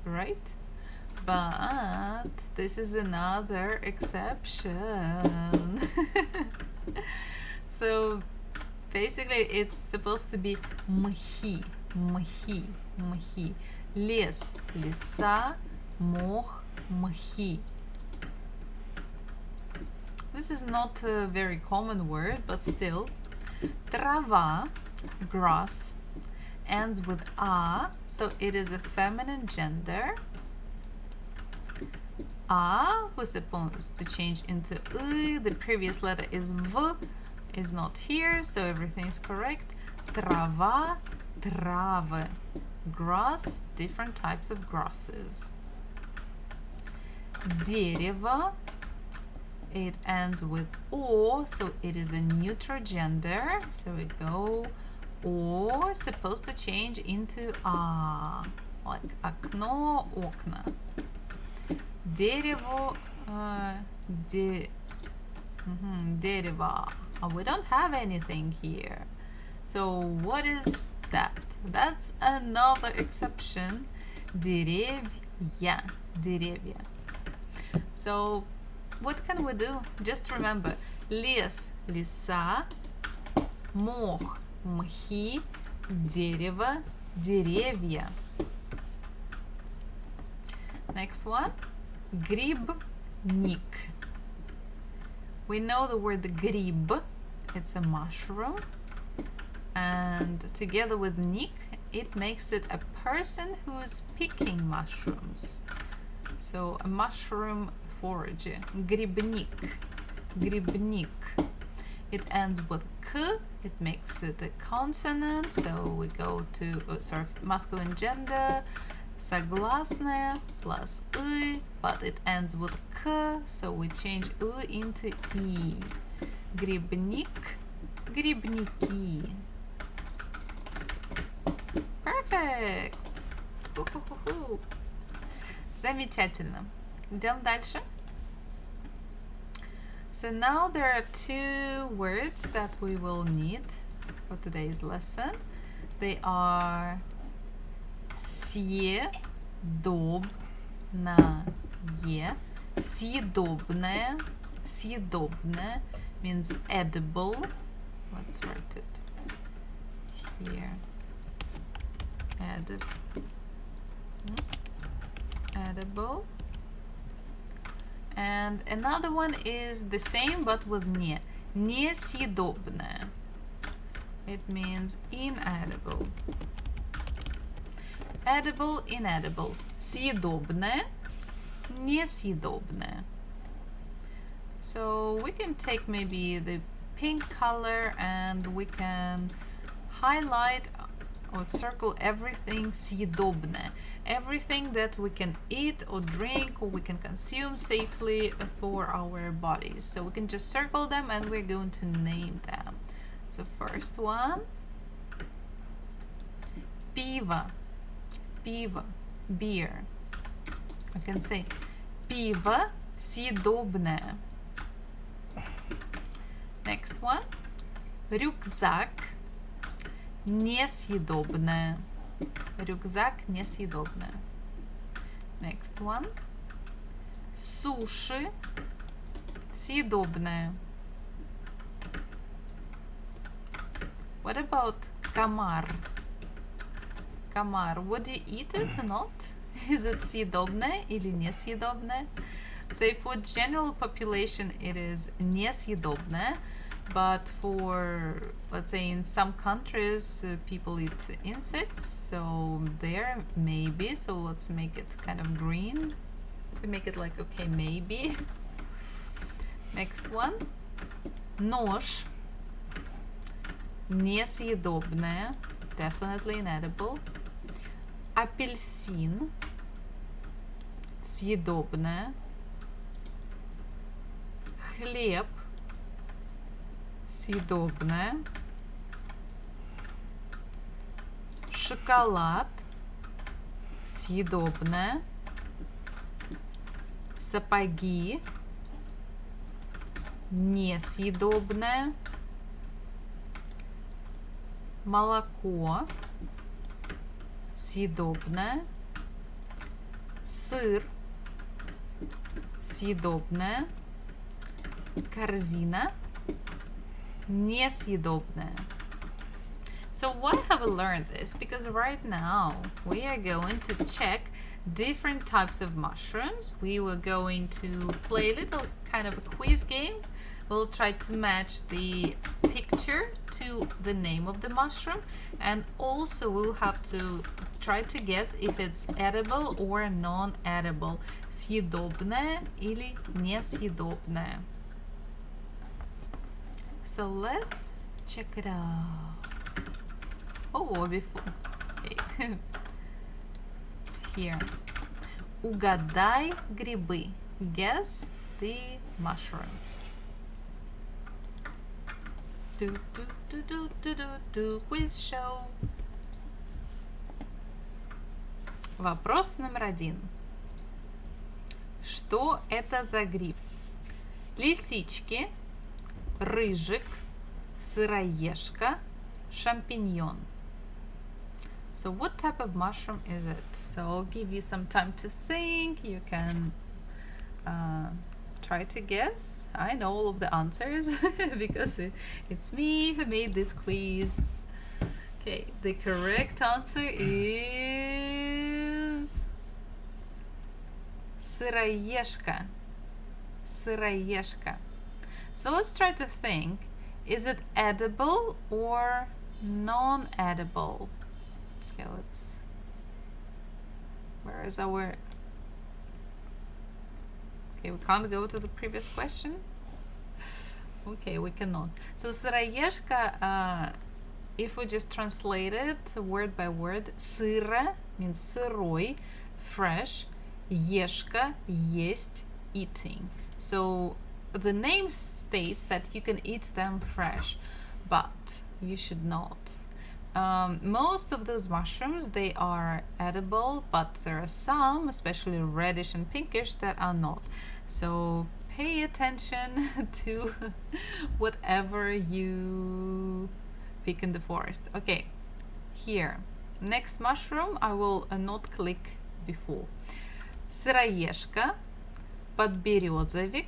Right? But this is another exception. So basically it's supposed to be мхи, мхи, мхи. Лес, леса, мох, мхи. This is not a very common word, but still. Трава, grass, ends with A, so it is a feminine gender. A was supposed to change into U. The previous letter is V, is not here, so everything is correct. Трава, травы. Grass, different types of grasses. Дерево, it ends with O, so it is a neutral gender. So we go O, supposed to change into A, like окно, окна. Дерево, дерево. Oh, we don't have anything here. So what is that? That's another exception. Деревья, деревья. So what can we do? Just remember, лес, леса, мох, мхи, дерево, деревья. Next one, грибник. We know the word гриб, it's a mushroom, and together with ник, it makes it a person who is picking mushrooms. So a mushroom forager, грибник, грибник. It ends with k, it makes it a consonant, so we go to, masculine gender, согласная plus y, but it ends with k, so we change y into e. Грибник, грибники. Perfect! Ху-ху-ху-ху. Замечательно. Идем дальше. So now there are 2 words that we will need for today's lesson. They are съедобное, съедобное, съедобное means edible. Let's write it here. Edible. And another one is the same but with не. Несъедобное. It means inedible. Edible, inedible. Съедобное, несъедобное. So we can take maybe the pink color and we can highlight or circle everything съедобное. Everything that we can eat or drink or we can consume safely for our bodies. So we can just circle them and we're going to name them. So first one, пиво. Пиво, beer. I can say пиво съедобное. Next one, рюкзак несъедобное. Рюкзак несъедобное. Next one, суши съедобное. What about комар? Комар. Would you eat it or not? Is it съедобное или несъедобное? So for general population it is несъедобное, but for, let's say, in some countries people eat insects, so there maybe, so let's make it kind of green to make it like, okay, maybe. Next one, нож несъедобное, definitely inedible. Апельсин съедобное. Хлеб съедобное. Шоколад съедобное. Сапоги несъедобное. Молоко съедобное. Сыр съедобное. Корзина несъедобная. So why have we learned this? Because right now we are going to check different types of mushrooms. We were going to play a little kind of a quiz game. We'll try to match the picture to the name of the mushroom, and also we'll have to try to guess if it's edible or non-edible. Съедобное или несъедобное. So let's check it out. Oh, before. Okay. Here. Угадай грибы. Guess the mushrooms. Quiz show. Вопрос номер 1. Что это за гриб? Лисички, рыжик, сыроежка, шампиньон. So what type of mushroom is it? So I'll give you some time to think. You can try to guess. I know all of the answers because it's me who made this quiz. Okay, the correct answer is сыроежка. Сыроежка. So let's try to think. Is it edible or non-edible? Okay, let's. Where is our. Okay, we can't go to the previous question. Okay, we cannot. So сыроежка, if we just translate it word by word, сыро means сырой, fresh, ежка, есть, eating. So the name states that you can eat them fresh, but you should not. Most of those mushrooms, they are edible, but there are some, especially reddish and pinkish, that are not. So pay attention to whatever you pick in the forest. Okay, here. Next mushroom, I will not click before. Сыроежка, подберезовик,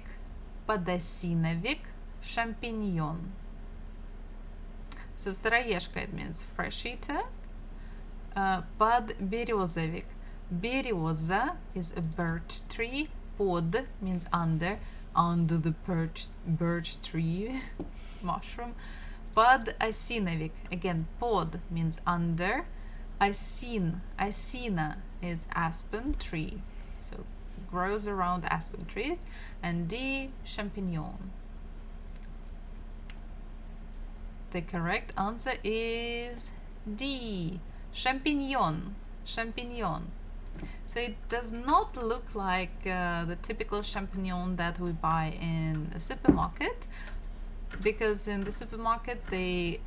подосиновик, шампиньон. So сыроежка, it means fresh eater. Подберезовик. Береза is a birch tree. Под means under the birch tree mushroom. Подосиновик, again, под means under. Осина is aspen tree, so grows around aspen trees. And D, champignon. The correct answer is D, champignon. Champignon. So it does not look like the typical champignon that we buy in a supermarket, because in the supermarket they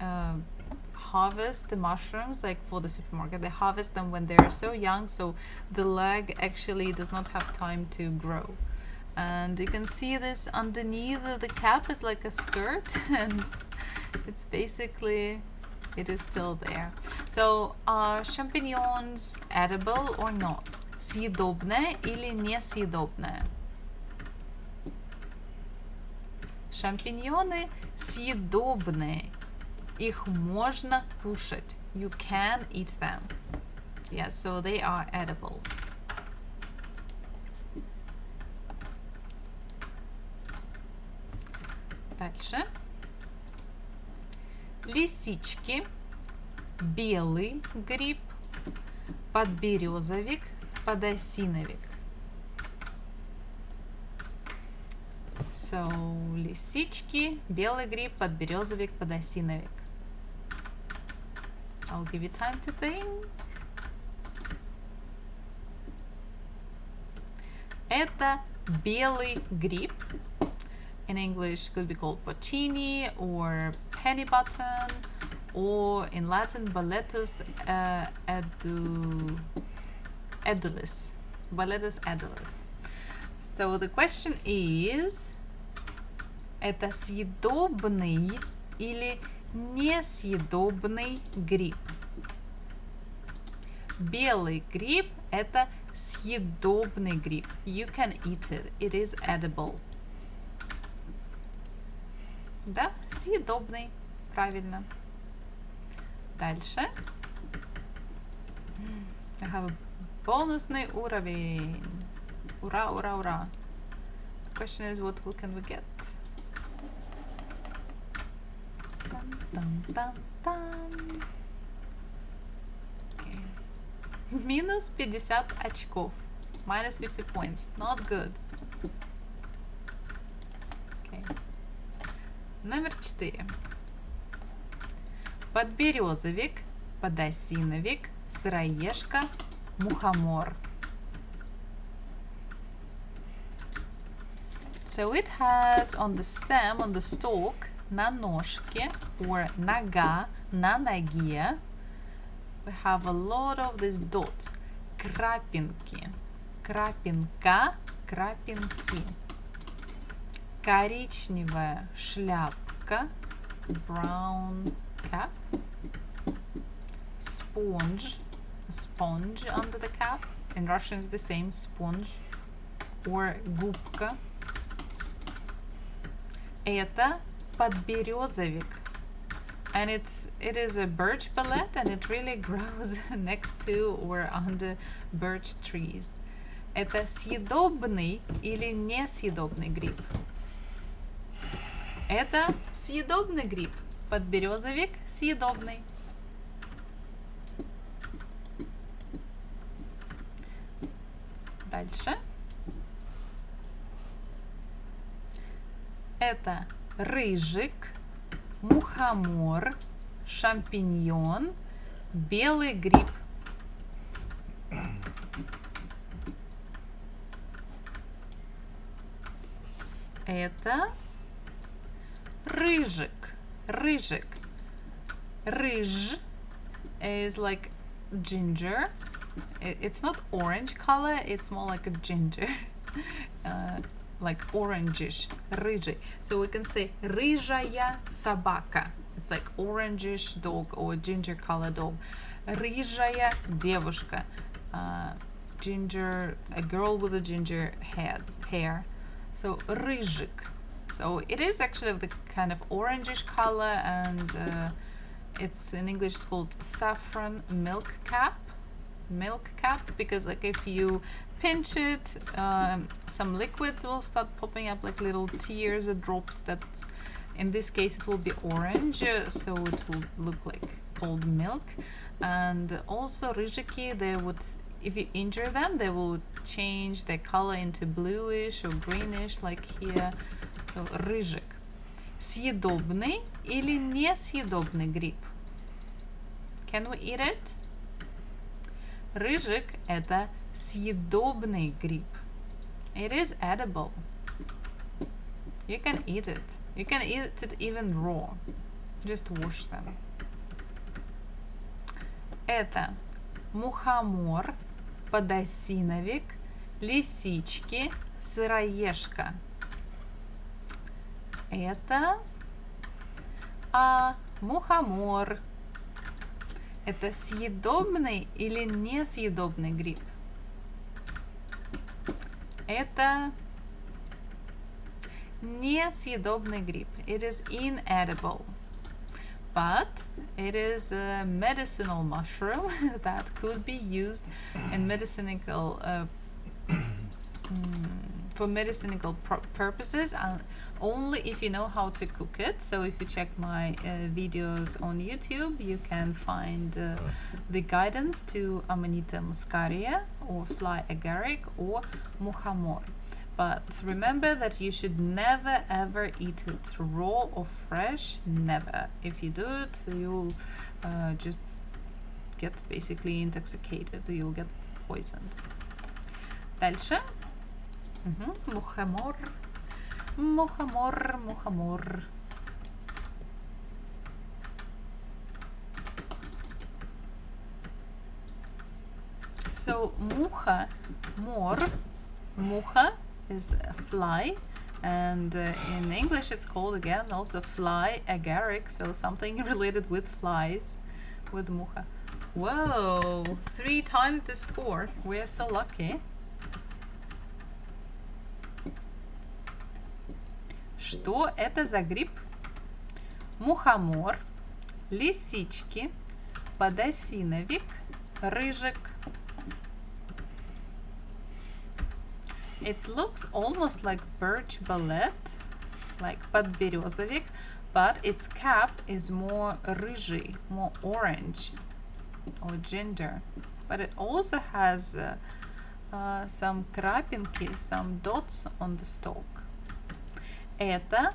harvest the mushrooms, like for the supermarket they harvest them when they're so young, so the leg actually does not have time to grow. And you can see this underneath the cap is like a skirt, and it's basically, it is still there. So are champignons edible or not? Съедобное или несъедобное? Шампиньоны съедобные. Их можно кушать. You can eat them. Yes, so they are edible. Дальше. Лисички, белый гриб, подберезовик, подосиновик. So, лисички, белый гриб, подберезовик, подосиновик. I'll give you time to think. Это белый гриб. In English could be called porcini or penny button, or in Latin boletus edulis. Boletus edulis. So the question is, это съедобный или несъедобный гриб? Белый гриб – это съедобный гриб. You can eat it. It is edible. Да, съедобный. Правильно. Дальше. I have a бонусный уровень. Ура, ура, ура. The question is, what can we get? Там. Okay. Минус 50 очков. Minus 50 points. Not good. Okay. Номер 4. Подберезовик, подосиновик, сыроежка, мухомор. So it has on the stem, on the stalk, на ножке or нога, на ноге, we have a lot of these dots. Крапинки. Крапинка, крапинки. Коричневая шляпка, brown cap. Sponge under the cap. In Russian it's the same, sponge. Or губка. Это подберезовик. And it is a birch palette, and it really grows next to or under birch trees. Это съедобный или несъедобный гриб? Это съедобный гриб. Подберезовик съедобный. Дальше. Это рыжик, мухомор, шампиньон, белый гриб. Это рыжик. Рыжик. Рыж is like ginger. It's not orange color, it's more like a ginger. Like orangish, рыжий. So we can say рыжая собака. It's like orangish dog or ginger color dog. Рыжая девушка. Ginger, a girl with a ginger hair. So рыжик. So it is actually of the kind of orangish color, and It's in English it's called saffron milk cap. Milk cap, because like if you pinch it, some liquids will start popping up like little tears or drops. That in this case it will be orange, so it will look like cold milk. And also рыжики, they would, if you injure them, they will change their color into bluish or greenish, like here. So рыжик. Съедобный или несъедобный гриб? Can we eat it? Рыжик – это съедобный гриб. It is edible. You can eat it. You can eat it even raw. Just wash them. Это мухомор, подосиновик, лисички, сыроежка. Это мухомор. Это съедобный или несъедобный гриб? Это несъедобный гриб. It is inedible. But it is a medicinal mushroom that could be used in medicinal for medicinal purposes, and only if you know how to cook it. So if you check my videos on YouTube, you can find the guidance to Amanita muscaria or fly agaric or muhamor. But remember that you should never ever eat it raw or fresh. Never. If you do it, you'll just get basically intoxicated. You'll get poisoned. Дальше. Мухомор. Мухомор, мухомор. So mucha, more, mucha is a fly, and in English it's called again also fly agaric, so something related with flies, with mucha. Whoa, 3 times the score. We're so lucky. Что это за гриб? Мухомор, лисички, подосиновик, рыжик. It looks almost like birch ballet, like подберезовик, but its cap is more рыжий, more orange or ginger. But it also has some крапинки, some dots on the stalk. Это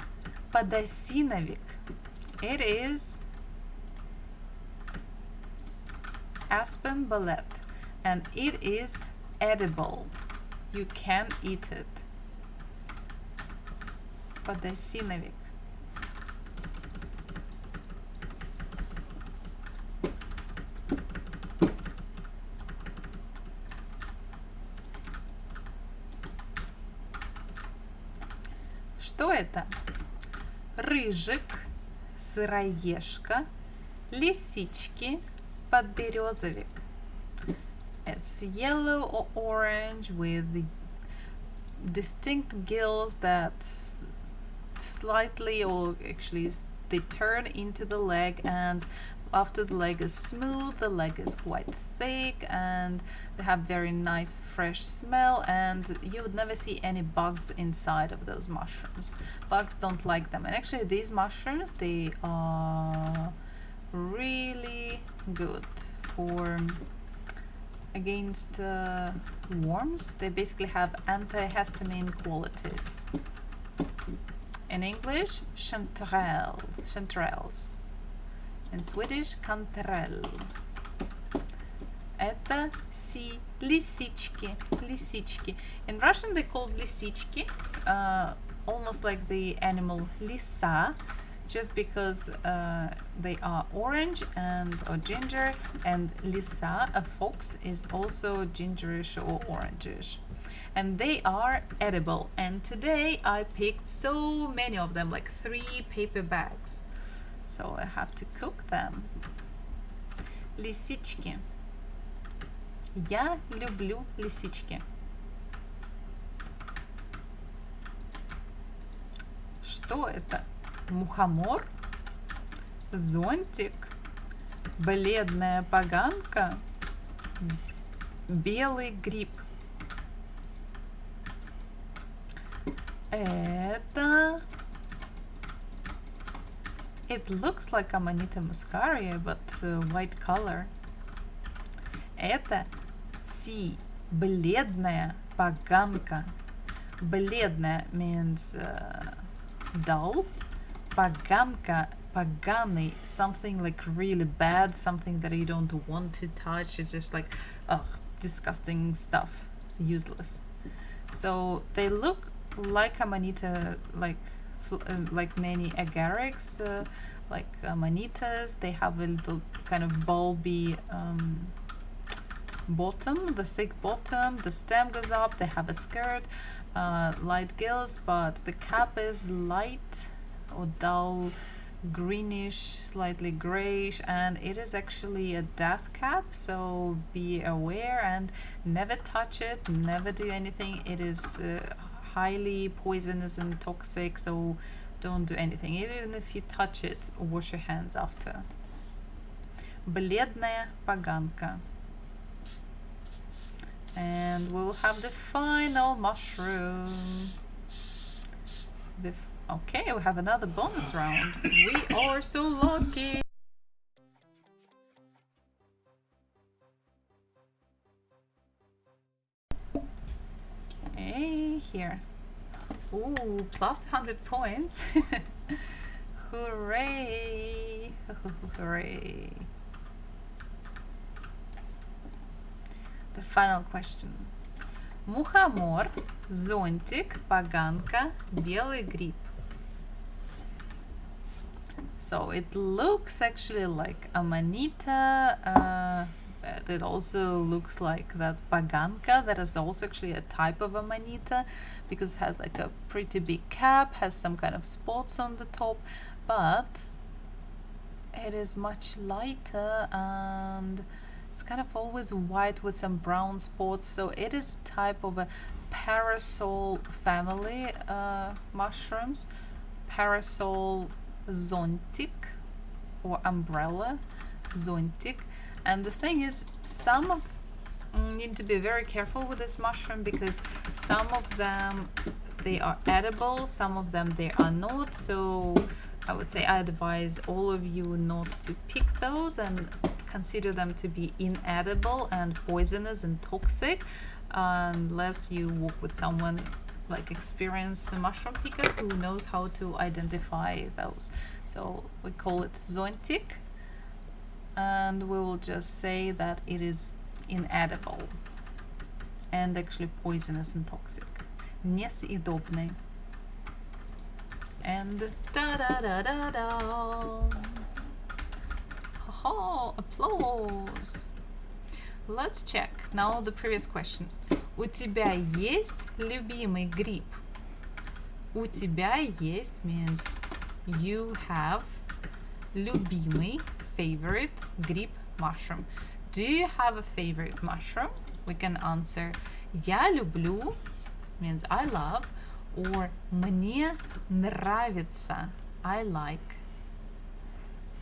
подосиновик. It is aspen ballet, and it is edible. You can eat it. Подосиновик. Что это? Рыжик, сыроежка, лисички, подберезовик. It's yellow or orange with distinct gills that slightly, or actually they turn into the leg, and after the leg is smooth, the leg is quite thick, and they have very nice fresh smell, and you would never see any bugs inside of those mushrooms. Bugs don't like them, and actually these mushrooms, they are really good for against worms. They basically have antihistamine qualities. In English, chanterelles. In Swedish, kantarell. Это лисички, лисички. In Russian, they called лисички, almost like the animal lisa, just because they are orange and or ginger, and lisa, a fox, is also gingerish or orangish, and they are edible. And today I picked so many of them, like 3 paper bags, so I have to cook them. Лисички. Я люблю лисички. Что это? Мухомор, зонтик, Бледная поганка. Белый гриб. Это... It looks like Amanita muscaria, but white color. Это Ти, бледная поганка. Бледная means dull. Поганка, поганый, something like really bad, something that you don't want to touch. It's just like, disgusting stuff, useless. So they look like Amanita, like many agarics, like Amanitas. They have a little kind of bulby bottom, the thick bottom. The stem goes up. They have a skirt, light gills, but the cap is light or dull greenish, slightly grayish, and it is actually a death cap, so be aware and never touch it, never do anything. It is highly poisonous and toxic, so don't do anything. Even if you touch it, wash your hands after. Бледная поганка. And we will have the final mushroom. Okay, we have another bonus round. We are so lucky. Okay, here. Ooh, plus 100 points. Hooray! Hooray! The final question. Мухомор, зонтик, поганка, белый гриб. So it looks actually like Amanita. It also looks like that поганка. That is also actually a type of Amanita because it has like a pretty big cap, has some kind of spots on the top, but it is much lighter and it's kind of always white with some brown spots. So it is type of a parasol family mushrooms. Parasol зонтик or umbrella зонтик. And the thing is, some of need to be very careful with this mushroom because some of them they are edible, some of them they are not. So I would say I advise all of you not to pick those and consider them to be inedible and poisonous and toxic unless you work with someone like experienced mushroom picker who knows how to identify those. So we call it зонтик, and we will just say that it is inedible and actually poisonous and toxic. Несъедобный. And da-da-da-da-da. Ha-ha, applause. Let's check now the previous question. У тебя есть любимый гриб? У тебя есть means you have любимый, favorite гриб, mushroom. Do you have a favorite mushroom? We can answer я люблю means I love, or мне нравится, I like.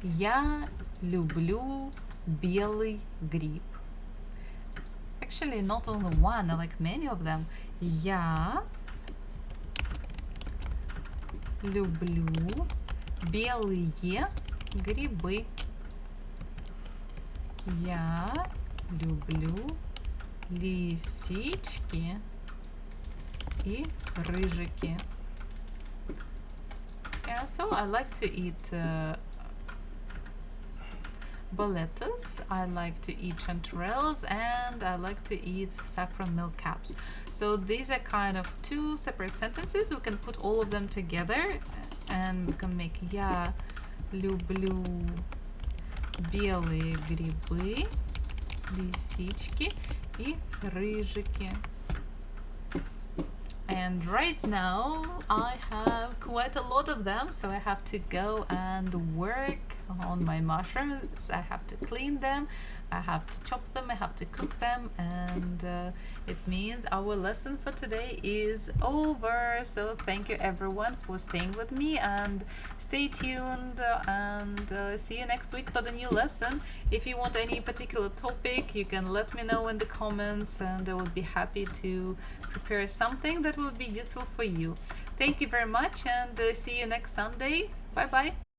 Я люблю белый гриб. Actually, not only one, I like many of them. Я люблю белые грибы. Я люблю лисички и рыжики. Yeah, so I like to eat boletus, I like to eat chanterelles, and I like to eat saffron milk caps. So these are kind of two separate sentences. We can put all of them together and we can make я люблю белые грибы, лисички и рыжики. And right now I have quite a lot of them, so I have to go and work on my mushrooms. I have to clean them, I have to chop them, I have to cook them, and it means our lesson for today is over. So thank you everyone for staying with me, and stay tuned, and see you next week for the new lesson. If you want any particular topic, you can let me know in the comments, and I will be happy to prepare something that will be useful for you. Thank you very much, and see you next Sunday. Bye bye.